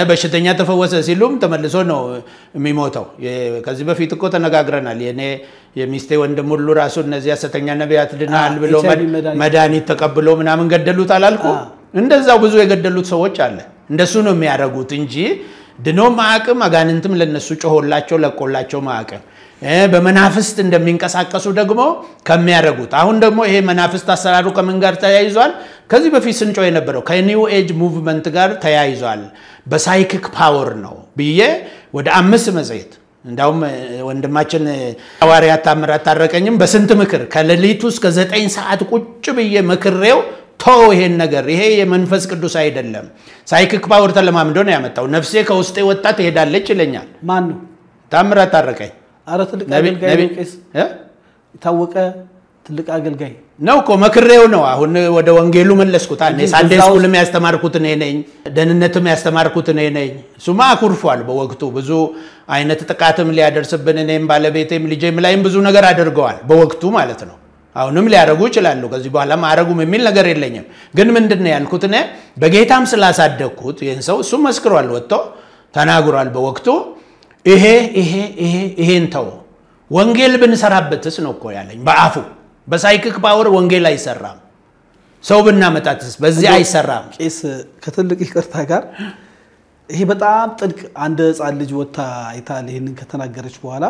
በሽተኛ ተፈወሰ ሲሉም ተመልሶ ነው የሚሞተው ከዚህ በፊት እኮ ተነጋግረናል የኔ የሚስቴ ወንድም ሁሉ ራሱ እነዚህ ሐሰተኛ ነቢያት ድናል ብሎ መድኃኒት ተቀብሎ ምናምን ገደሉት አላልኩ እንደዛው ብዙ የገደሉት ሰዎች አለ እንደሱ ነው የሚያረጉት እንጂ ድኖ ማዕቅም አጋንንትም ለነሱ ጮሆላቸው ለቆላቸው ማዕቅም በመናፍስት እንደሚንቀሳቀሱ ደግሞ ከሚያረጉት አሁን ደግሞ ይሄ መናፍስት አሰራሩ ከምን ጋር ተያይዟል ከዚህ በፊት ስንጮ የነበረው ከኒው ኤጅ ሙቭመንት ጋር ተያይዟል በሳይኪክ ፓወር ነው ብዬ ወደ 5 መጽሔት እንዳውም ወንድማችን ሐዋርያ ታምራት ታረቀኝም በስንት ምክር ከሌሊቱ እስከ 9 ሰዓት ቁጭ ብዬ መክሬው ተው ይሄን ነገር ይሄ የመንፈስ ቅዱስ አይደለም ሳይኪክ ፓወር ተለማምዶ ነው ያመጣው ነፍሴ ከውስጤ ወጣ ትሄዳለች ይለኛል ማን ነው ታምራት ታረቀኝ አረ ትልቅ አገልጋይ ነው ታወቀ ትልቅ አገልጋይ ነው እኮ መክሬው ነው አሁን ወደ ወንጌሉ መለስኩት እኔ ሳንዴ ስኩልም ያስተማርኩት እኔ ነኝ ደህንነትም ያስተማርኩት እኔ ነኝ ሱማ አኩርፏል በወቅቱ ብዙ አይነት ጥቃትም ሊያደርስብን እኔም ባለቤቴም ልጄም ላይም ብዙ ነገር አድርገዋል በወቅቱ ማለት ነው አሁንም ሊያረጉ ይችላሉ ከዚህ በኋላ ማረጉም የሚል ነገር የለኝም ግን ምንድነው ያልኩት እኔ በጌታም ስላሳደግኩት ይሄን ሰው እሱ መስክሯል ወጥቶ ተናግሯል በወቅቱ ይሄን ተው ወንጌል ብንሰራበትስ ነው እኮ ያለኝ በአፉ በሳይኪክ ፓወር ወንጌል አይሰራም ሰው ብናመጣትስ በዚህ አይሰራም ቄስ ከትልቅ ይቅርታ ጋር ይሄ በጣም ጥልቅ አንድ ህፃን ልጅ ወጣ አይታል ይሄንን ከተናገረች በኋላ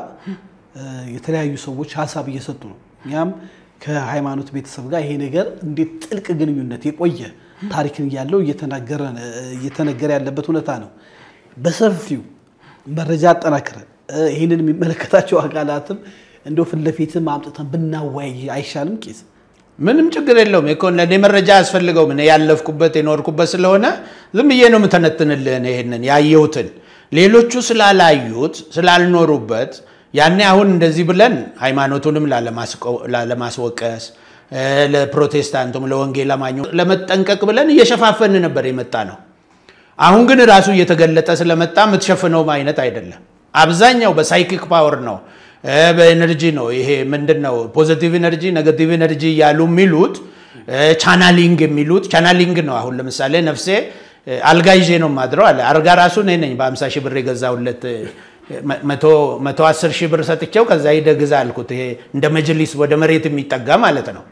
የተለያዩ ሰዎች ሐሳብ እየሰጡ ነው ያም ከሃይማኖት ቤተሰብ ጋር ይሄ ነገር እንዴት ጥልቅ ግንኙነት የቆየ ታሪክን ያለው እየተነገረ ያለበት ሁኔታ ነው በሰፊው መረጃ አጠናክረ ይሄንን የሚመለከታቸው አካላትም እንደው ፍለፊትም አምጥተን ብናወያይ አይሻልም ቄስ ምንም ችግር የለውም እኮ ለኔ መረጃ ያስፈልገው ምን ያለፍኩበት የኖርኩበት ስለሆነ ዝም ብዬ ነው መተነተንልህ ይሄንን ያየሁትን ሌሎቹ ስላላዩት ስላልኖሩበት ያኔ አሁን እንደዚህ ብለን ሃይማኖቱንም ላለማስወቀስ ለፕሮቴስታንቱም ለወንጌል አማኙ ለመጠንቀቅ ብለን እየሸፋፈን ነበር የመጣ ነው አሁን ግን ራሱ እየተገለጠ ስለመጣ ምትሸፍነው አይነት አይደለም አብዛኛው በሳይኪክ ፓወር ነው በኤነርጂ ነው ይሄ ምንድነው ፖዚቲቭ ኤነርጂ ኔጌቲቭ ኤነርጂ ያሉ ሚሉት ቻናሊንግ የሚሉት ቻናሊንግ ነው አሁን ለምሳሌ ነፍሴ አልጋ ይዤ ነው ማድረው አለ አርጋ ራሱ ነኝ በ50 ሺህ ብር የገዛውለት 110 ሺህ ብር ሰጥቼው ከዛ ይደግዛ አልኩት ይሄ እንደ መጅሊስ ወደ መሬት የሚጠጋ ማለት ነው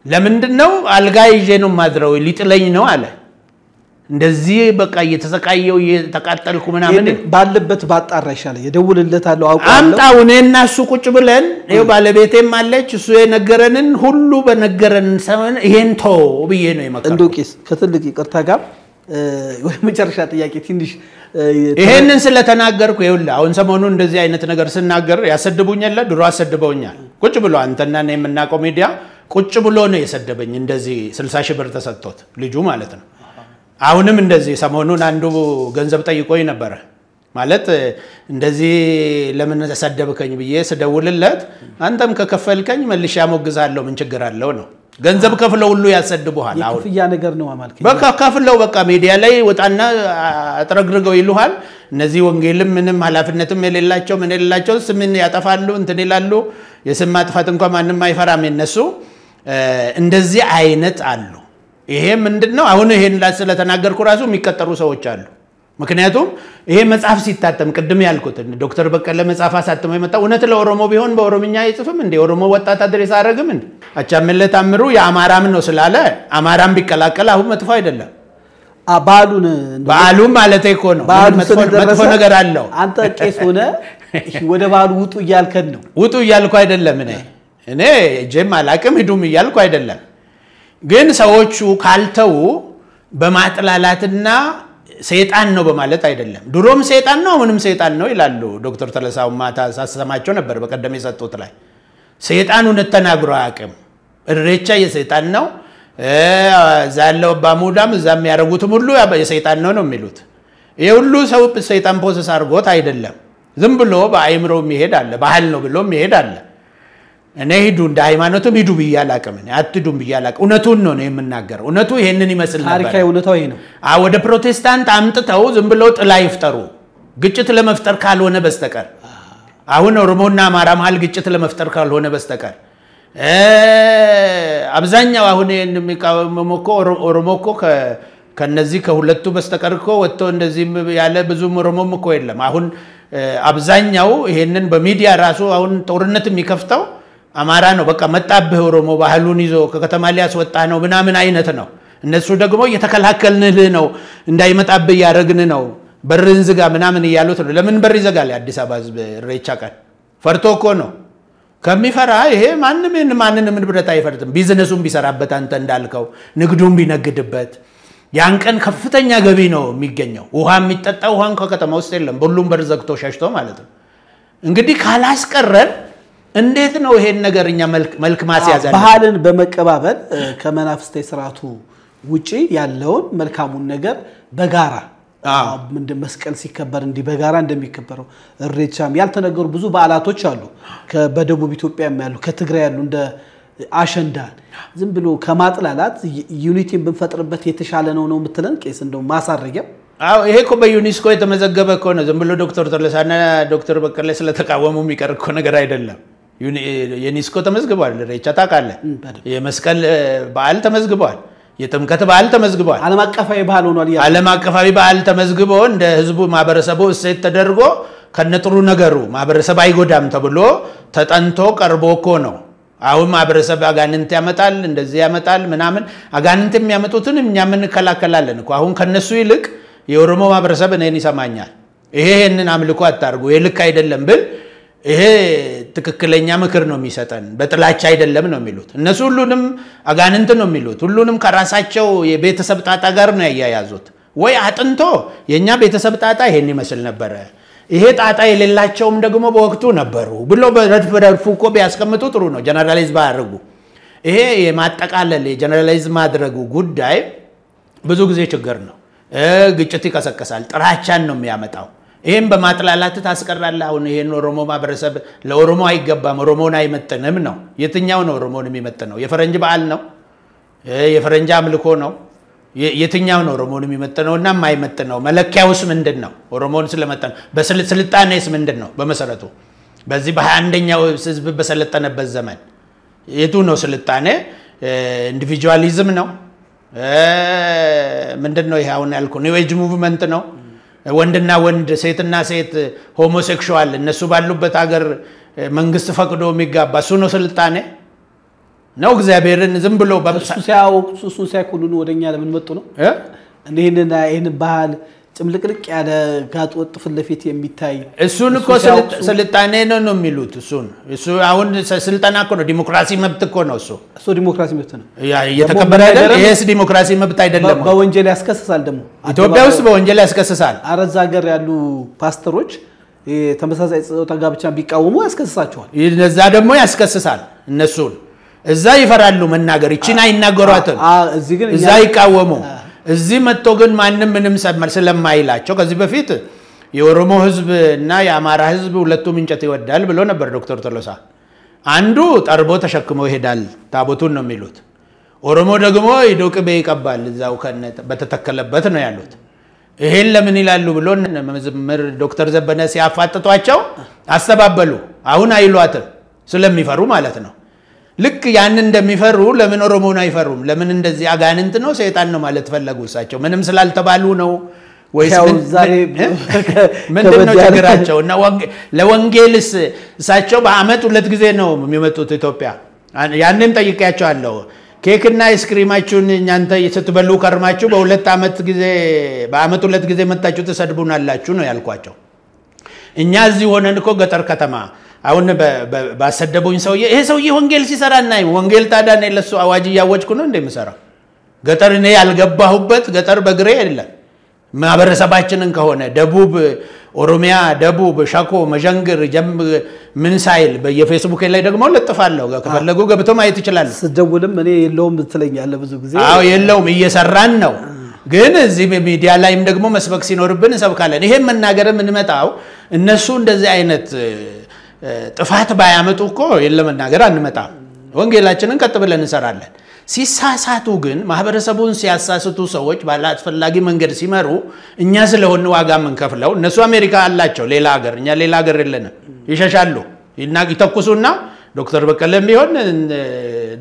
ለምንድነው አልጋ ይዤ ነው ማድረው ሊጥለኝ ነው አለ እንደዚህ በቃ እየተሰቃየው እየተቃጠልኩ ምናምን ባለበት ባጣራ ይሻለ የደውልለታለው አውቃለሁ አምጣው እኔና እሱ ቁጭ ብለን ይሄው ባለቤቴም አለች እሱ የነገረንን ሁሉ በነገረን ሰመን ይሄን ተው ብዬ ነው የመከረው እንዶቂስ ከትልቅ ይቅርታ ጋር ወይ መጨረሻ ጥያቄ ትንሽ ይሄንን ስለተናገርኩ ይውላ አሁን ሰሞኑን እንደዚህ አይነት ነገር ስናገር ያሰድቡኛል ድሮ አሰድበውኛል ቁጭ ብሎ አንተና እኔ የምናቀው ሚዲያ ቁጭ ብሎ ነው የሰደበኝ እንደዚህ 60 ሺህ ብር ተሰጥቶት ልጁ ማለት ነው አሁንም እንደዚህ ሰሞኑን አንዱ ገንዘብ ጠይቆኝ ነበር ማለት እንደዚህ ለምን ተሰደብከኝ ብዬ ስደውልለት አንተም ከከፈልከኝ መልሽ ያሞግዛለሁ ምን ችግር አለው ነው ገንዘብ ከፍለው ሁሉ ያሰድቡሃል አሁን የክፍያ ነገር ነው ማለት በቃ ከፍለው በቃ ሚዲያ ላይ ወጣና አጥረግርገው ይሉሃል እነዚህ ወንጌልም ምንም ሐላፊነትም የሌላቸው ምን የሌላቸው ስምን ያጠፋሉ እንትን ይላሉ የስም ማጥፋት እንኳን ማንንም አይፈራም የነሱ እንደዚህ አይነት አሉ ይሄ ምንድነው አሁን ይሄን ስለተናገርኩ ራሱ የሚከተሩ ሰዎች አሉ ምክንያቱም ይሄ መጽሐፍ ሲታተም ቅድም ያልኩት ዶክተር በቀለ መጽሐፍ አሳተመው የመጣው እውነት ለኦሮሞ ቢሆን በኦሮምኛ ይጽፍም እንደ ኦሮሞ ወጣት አድሬስ አረግም እንደ አቻምለ ታምሩ የአማራም ነው ስላለ አማራም ቢቀላቀል አሁን መጥፎ አይደለም ባሉን ማለት እኮ ነው መጥፎ ነገር አለው አንተ ቄስ ሆነ ወደ ባሉ ውጡ ይያልከን ነው ውጡ ይያልኩ አይደለም እኔ ጀም አላቅም ሂዱም ይያልኩ አይደለም ግን ሰዎቹ ካልተው በማጥላላትና ሰይጣን ነው በማለት አይደለም ድሮም ሰይጣን ነው ምንም ሰይጣን ነው ይላሉ ዶክተር ተለሳው ማታ ሳሰማቸው ነበር በቀደም የሰጡት ላይ ሰይጣኑን ተናግሮ አያቅም እሬቻ የሰይጣን ነው ዛለው ባሙዳም እዛም ያረጉትም ሁሉ የሰይጣን ነው ነው የሚሉት ይሄ ሁሉ ሰው ሰይጣን ፖሰስ አርጎት አይደለም ዝም ብሎ በአይምሮ የሚሄድ አለ ባህል ነው ብሎ የሚሄድ አለ እኔ ሂዱ እንደ ሃይማኖትም ሂዱ ብያላቀም እኔ አትዱም ብያላቀ እውነቱን ነው የምናገረው እውነቱ ይሄንን ይመስል ነበር ታሪካዊ እውነታው ይሄ ነው ወደ ፕሮቴስታንት አምጥተው ዝም ብሎ ጥላ ይፍጠሩ ግጭት ለመፍጠር ካልሆነ በስተቀር አሁን ኦሮሞና አማራ መሃል ግጭት ለመፍጠር ካልሆነ በስተቀር አብዛኛው አሁን የሚቃወመው ኦሮሞ እኮ ከነዚህ ከሁለቱ በስተቀር እኮ ወጥቶ እንደዚህ ያለ ብዙ ኦሮሞም እኮ የለም አሁን አብዛኛው ይሄንን በሚዲያ ራሱ አሁን ጦርነት የሚከፍተው አማራ ነው በቃ መጣብህ ኦሮሞ ባህሉን ይዞ ከከተማ ሊያስወጣ ነው ምናምን አይነት ነው እነሱ ደግሞ እየተከላከልንልህ ነው እንዳይመጣብህ ያረግን ነው በርን ዝጋ ምናምን ይያሉት ነው ለምን በር ይዘጋል አዲስ አበባ ህዝብ ኢሬቻ ቀን ፈርቶ እኮ ነው ከሚፈራ ይሄ ማንንም ንብረት አይፈርጥም ቢዝነሱን ቢሰራበት አንተ እንዳልከው ንግዱን ቢነግድበት ያን ቀን ከፍተኛ ገቢ ነው የሚገኘው ውሃ የሚጠጣው ውሃን ከከተማ ውስጥ የለም ሁሉም በር ዘግቶ ሸሽቶ ማለት ነው እንግዲህ ካላስቀረን እንዴት ነው ይሄን ነገርኛ መልክ ማስያዝ አለ ባህልን በመቀባበል ከመናፍስተ ስርዓቱ ውጪ ያለውን መልካሙን ነገር በጋራ ምን መስቀል ሲከበር እንዲ በጋራ እንደሚከበረው ኢሬቻም ያልተነገሩ ብዙ በዓላቶች አሉ በደቡብ ኢትዮጵያም ያሉ ከትግራይ ያሉ እንደ አሸንዳ ዝም ብሎ ከማጥላላት ዩኒቲን ብንፈጥርበት የተሻለ ነው ምትለን ቄስ እንደው ማሳረጊያ አው ይሄ እኮ በዩኒስኮ የተመዘገበ እኮ ነው ዝም ብሎ ዶክተር ተለሳና ዶክተር በቀለ ስለተቃወሙ የሚቀር እኮ ነገር አይደለም ዩኒስኮ ተመዝግቧል ኢሬቻ ታቃለ የመስቀል በዓል ተመዝግቧል የጥምቀት በዓል ተመዝግቧል ዓለም አቀፋዊ በዓል ሆኗል ዓለም አቀፋዊ በዓል ተመዝግቦ እንደ ህዝቡ ማበረሰቡ እሴት ተደርጎ ከነጥሩ ነገሩ ማበረሰብ አይጎዳም ተብሎ ተጠንቶ ቀርቦ እኮ ነው አሁን ማበረሰብ አጋንንት ያመጣል እንደዚህ ያመጣል ምናምን አጋንንት የሚያመጡትን እኛ ምን ከላከላለን እኮ አሁን ከነሱ ይልቅ የኦሮሞ ማበረሰብ እኔን ይሰማኛል ይሄንን አምልኮ አታርጉ የልክ አይደለም ብል ይሄ ትክክለኛ ምክር ነው የሚሰጠን በጥላቻ አይደለም ነው የሚሉት እነሱ ሁሉንም አጋንንት ነው የሚሉት ሁሉንም ከራሳቸው የቤተሰብ ጣጣ ጋር ነው ያያያዙት ወይ አጥንቶ የኛ ቤተሰብ ጣጣ ይሄን ይመስል ነበር ይሄ ጣጣ የሌላቸውም ደግሞ በወቅቱ ነበሩ ብሎ በረድፍ እኮ ቢያስቀምጡ ጥሩ ነው ጀነራላይዝ ባያርጉ ይሄ የማጠቃለል የጀነራላይዝ ማድረጉ ጉዳይ ብዙ ጊዜ ችግር ነው ግጭት ይቀሰቀሳል ጥራቻን ነው የሚያመጣው ይሄን በማጥላላት ታስቀራለህ አሁን ይሄን ኦሮሞ ማበረሰብ ለኦሮሞ አይገባም ኦሮሞን አይመጥንም ነው የትኛው ነው ኦሮሞን የሚመጥነው የፈረንጅ በዓል ነው የፈረንጅ አምልኮ ነው የትኛው ነው ኦሮሞን የሚመጥነውና የማይመጥነው መለኪያውስ ምንድነው ኦሮሞን ስለመጠን በስልጣኔስ ምንድነው በመሰረቱ በዚህ በ21ኛው ህዝብ በሰለጠነበት ዘመን የቱ ነው ስልጣኔ ኢንዲቪጁዋሊዝም ነው ምንድነው ይሄ አሁን ያልኩ ኒው ኤጅ ሙቭመንት ነው ወንድና ወንድ ሴትና ሴት ሆሞሴክሹዋል እነሱ ባሉበት ሀገር መንግስት ፈቅዶ የሚጋባ እሱ ነው ስልጣኔ ነው እግዚአብሔርን ዝም ብሎ እሱ ሲያኩሉን ወደኛ ለምን መጡ ነው ይሄን ባህል ጭምልቅልቅ ያለ ጋጥ ወጥ ፍለፊት የሚታይ እሱን እኮ ስልጣኔ ነው የሚሉት እሱ አሁን ስልጣና እኮ ነው ዲሞክራሲ መብት እኮ ነው እሱ ዲሞክራሲ መብት ነው የተከበረ አይደል ይሄስ ዲሞክራሲ መብት አይደለም በወንጀል ያስከስሳል ደግሞ ኢትዮጵያ ውስጥ በወንጀል ያስከስሳል አረዛ ሀገር ያሉ ፓስተሮች ተመሳሳይ ጾታ ጋብቻ ቢቃወሙ ያስከስሳቸዋል እዛ ደግሞ ያስከስሳል እነሱን እዛ ይፈራሉ መናገር እቺን አይናገሯትም እዛ ይቃወሙ እዚህ መጥቶ ግን ማንንም ምንም ስለማይላቸው ከዚህ በፊት የኦሮሞ ህዝብ እና የአማራ ህዝብ ሁለቱም እንጨት ይወዳል ብሎ ነበር ዶክተር ተሎሳ አንዱ ጠርቦ ተሸክሞ ይሄዳል ታቦቱን ነው የሚሉት ኦሮሞ ደግሞ ይዶቅቤ ይቀባል እዛው በተተከለበት ነው ያሉት ይሄን ለምን ይላሉ ብሎ መዝምር ዶክተር ዘበነ ሲያፋጥጧቸው አስተባበሉ አሁን አይሏትም ስለሚፈሩ ማለት ነው ልክ ያን እንደሚፈሩ ለምን ኦሮሞን አይፈሩም ለምን እንደዚህ አጋንንት ነው ሰይጣን ነው ማለት ፈለጉ እሳቸው ምንም ስላልተባሉ ነው ወይስ ምንድነው ችግራቸው እና ለወንጌልስ እሳቸው በአመት ሁለት ጊዜ ነው የሚመጡት ኢትዮጵያ ያንንም ጠይቄያቸዋለሁ ኬክና አይስክሪማችሁን እናንተ እየተበሉ ከርማችሁ በአመት ሁለት ጊዜ መጣችሁ ተሰድቡናላችሁ ነው ያልኳቸው እኛ እዚህ ሆነን እኮ ገጠር ከተማ አሁን ባሰደቡኝ ሰውዬ ይሄ ሰውዬ ወንጌል ሲሰራና ወንጌል ታዳነ ለሱ አዋጅ ያወጅኩ ነው እንደምሰራው ገጠር እኔ ያልገባሁበት ገጠር በግሬ አይደለም ማበረሰባችንን ከሆነ ደቡብ ኦሮሚያ ደቡብ ሻኮ መጀንግር ምን ሳይል በየፌስቡክ ላይ ደግሞ ለጥፋለሁ ከፈለጉ ገብተው ማየት ይችላል ስደውልም እኔ የለውም ትለኛለህ ብዙ ጊዜ አዎ የለውም እየሰራን ነው ግን እዚህ ሚዲያ ላይም ደግሞ መስበክ ሲኖርብን እንሰብካለን ይሄን መናገር ምን መጣው እነሱ እንደዚህ አይነት ጥፋት ባያመጡ እኮ የለመናገር አንመጣ ወንጌላችንን ቀጥ ብለን እንሰራለን ሲሳሳቱ ግን ማህበረሰቡን ሲያሳስቱ ሰዎች ባላስፈላጊ መንገድ ሲመሩ እኛ ስለሆነ ዋጋ መንከፍለው እነሱ አሜሪካ አላቸው ሌላ ሀገር እኛ ሌላ ሀገር የለንም ይሸሻሉ ይተኩሱና ዶክተር በቀለም ቢሆን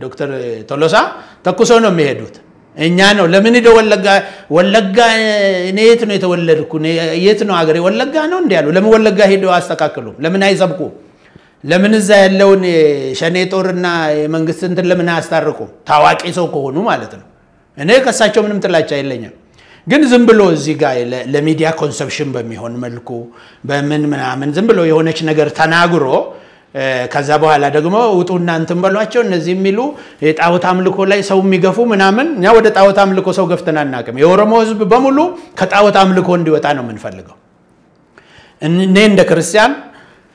ዶክተር ቶሎሳ ተኩሶ ነው የሚሄዱት እኛ ነው ለምን ሄደ ወለጋ እኔ የት ነው የተወለድኩ የት ነው አገሬ ወለጋ ነው እንዴ ያሉ ለምን ወለጋ ሄደው አስተካክሉ ለምን አይሰብኩ ለምን እዛ ያለውን ሸኔ ጦርና የመንግስት እንትን ለምን አያስታርቁ ታዋቂ ሰው ከሆኑ ማለት ነው እኔ ከሳቸው ምንም ጥላቻ የለኝም ግን ዝም ብሎ እዚህ ጋር ለሚዲያ ኮንሰፕሽን በሚሆን መልኩ በምን ምናምን ዝም ብሎ የሆነች ነገር ተናግሮ ከዛ በኋላ ደግሞ ውጡና እንትን በሏቸው እነዚህ የሚሉ የጣዖት አምልኮ ላይ ሰው የሚገፉ ምናምን እኛ ወደ ጣዖት አምልኮ ሰው ገፍተና እናቀም የኦሮሞ ህዝብ በሙሉ ከጣዖት አምልኮ እንዲወጣ ነው የምንፈልገው እኔ እንደ ክርስቲያን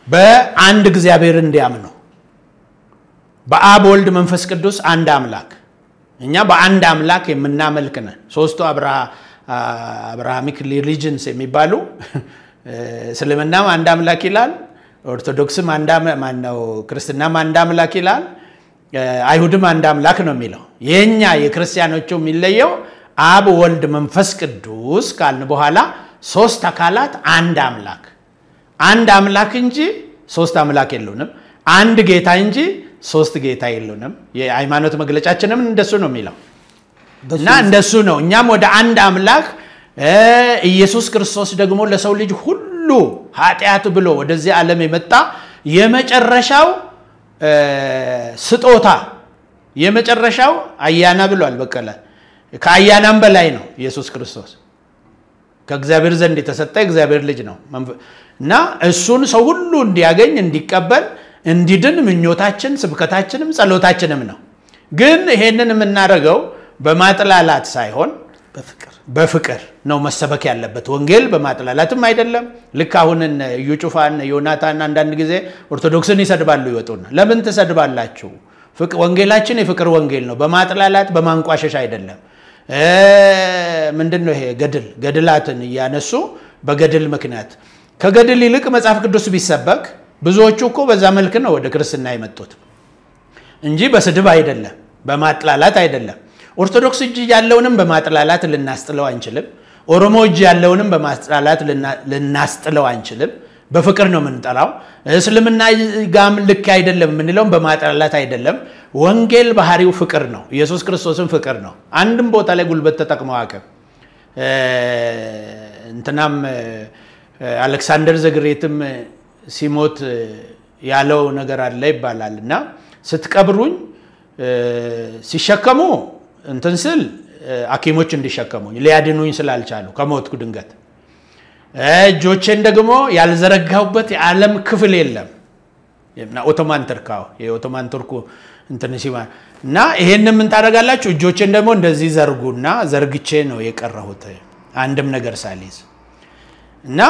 በአንድ እግዚአብሔር እንዲያምኑ በአብ ወልድ መንፈስ ቅዱስ አንድ አምላክ እኛ በአንድ አምላክ የምናመልክ ነን ሶስቱ አብርሃሚክ ሪሊጅንስ የሚባሉ እስልምናም አንድ አምላክ ይላል ኦርቶዶክስም አንድ ማነው ክርስትናም አንድ አምላክ ይላል አይሁድም አንድ አምላክ ነው የሚለው የኛ የክርስቲያኖቹ የሚለየው አብ ወልድ መንፈስ ቅዱስ ካልን በኋላ ሶስት አካላት አንድ አምላክ እንጂ ሶስት አምላክ የለውንም አንድ ጌታ እንጂ ሶስት ጌታ የለውንም የሃይማኖት መግለጫችንም እንደሱ ነው የሚለው እና እንደሱ ነው እኛም ወደ አንድ አምላክ ኢየሱስ ክርስቶስ ደግሞ ለሰው ልጅ ሁሉ ኃጢአት ብሎ ወደዚህ ዓለም የመጣ የመጨረሻው ስጦታ የመጨረሻው አያና ብሏል በቀለ ከአያናም በላይ ነው ኢየሱስ ክርስቶስ ከእግዚአብሔር ዘንድ የተሰጠ እግዚአብሔር ልጅ ነው እና እሱን ሰው ሁሉ እንዲያገኝ እንዲቀበል እንዲድን ምኞታችን ስብከታችንም ጸሎታችንም ነው ግን ይሄንን የምናደርገው በማጥላላት ሳይሆን በፍቅር ነው መሰበክ ያለበት ወንጌል በማጥላላትም አይደለም ልክ አሁን ዩጩፋን ዮናታን አንዳንድ ጊዜ ኦርቶዶክስን ይሰድባሉ ይወጡና ለምን ተሰድባላችሁ ወንጌላችን የፍቅር ወንጌል ነው በማጥላላት በማንቋሸሽ አይደለም ምንድነው ይሄ ገድላትን ያነሱ በገድል ምክንያት ከገድል ይልቅ መጽሐፍ ቅዱስ ቢሰበክ ብዙዎቹ እኮ በዛ መልኩ ነው ወደ ክርስትና የመጡት እንጂ በስድብ አይደለም በማጥላላት አይደለም ኦርቶዶክስ እጅ ያለውንም በማጥላላት ልናስጥለው አንችልም ኦሮሞ እጅ ያለውንም በማጥላላት ልናስጥለው አንችልም በፍቅር ነው የምንጠራው እስልምና ጋም ልክ አይደለም ምንለው በማጥላላት አይደለም ወንጌል ባህሪው ፍቅር ነው ኢየሱስ ክርስቶስን ፍቅር ነው አንድም ቦታ ላይ ጉልበት ተጠቅመው አቀም እንትናም አሌክሳንደር ዘግሬትም ሲሞት ያለው ነገር አለ ይባላልና ስትቀብሩኝ ሲሸከሙ እንትንስል አኪሞች እንዲሸከሙኝ ሊያድኑኝ ስላልቻሉ ከሞትኩ ድንገት እጆቼን ደግሞ ያልዘረጋውበት የዓለም ክፍል የለም እና ኦቶማን ተርካው የኦቶማን ተርኩ እንትን ሲማና ይሄንን ምን ታደርጋላችሁ እጆቼን ደግሞ እንደዚህ ዘርጉና ዘርግቼ ነው የቀረሁት አንድም ነገር ሳልይዝ እና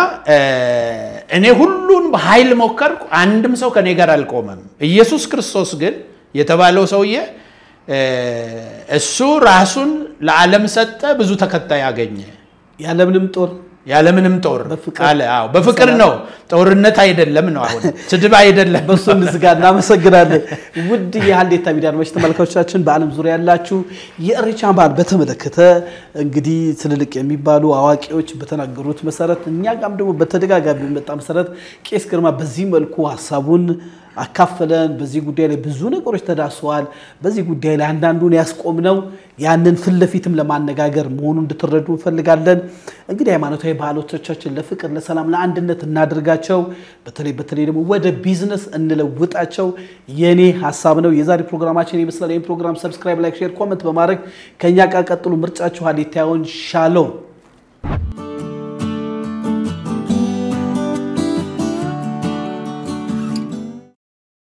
እኔ ሁሉን በኃይል ሞከርኩ አንድም ሰው ከኔ ጋር አልቆመም ኢየሱስ ክርስቶስ ግን የተባለው ሰውዬ እሱ ራሱን ለዓለም ሰጠ ብዙ ተከታይ ያገኘ ያለምንም ጦር በፍቃለ በፍቅር ነው ጦርነት አይደለም ነው አሁን ስድብ አይደለም በሱ እንዝጋና መሰግናለን ውድ የሃሌታ ሚዲያ አድማጭ ተመልካቾቻችን በአለም ዙሪያ ያላችሁ የኢሬቻን በዓል በተመለከተ እንግዲህ ትልልቅ የሚባሉ አዋቂዎች በተናገሩት መሰረት እኛ ጋም ደግሞ በተደጋጋሚ መጣ መሰረት ቄስ ግርማ በዚህ መልኩ ሐሳቡን አካፈለን በዚህ ጉዳይ ላይ ብዙ ነገሮች ተዳስዋል በዚህ ጉዳይ ላይ አንዳንዱን ያስቆምነው ያንን ፍለፊትም ለማነጋገር መሆኑን እንድትረዱ እንፈልጋለን እንግዲህ ሃይማኖታዊ ባህሎቻችን ለፍቅር ለሰላም ለአንድነት እናድርጋቸው በተለይ ደግሞ ወደ ቢዝነስ እንለውጣቸው የኔ ሐሳብ ነው የዛሬ ፕሮግራማችን ይመስላል ይሄን ፕሮግራም ሰብስክራይብ ላይክ ሼር ኮሜንት በማድረግ ከኛ ጋር ቀጥሉ ምርጫችሁ ሃሌታ ይሁን ሻሎም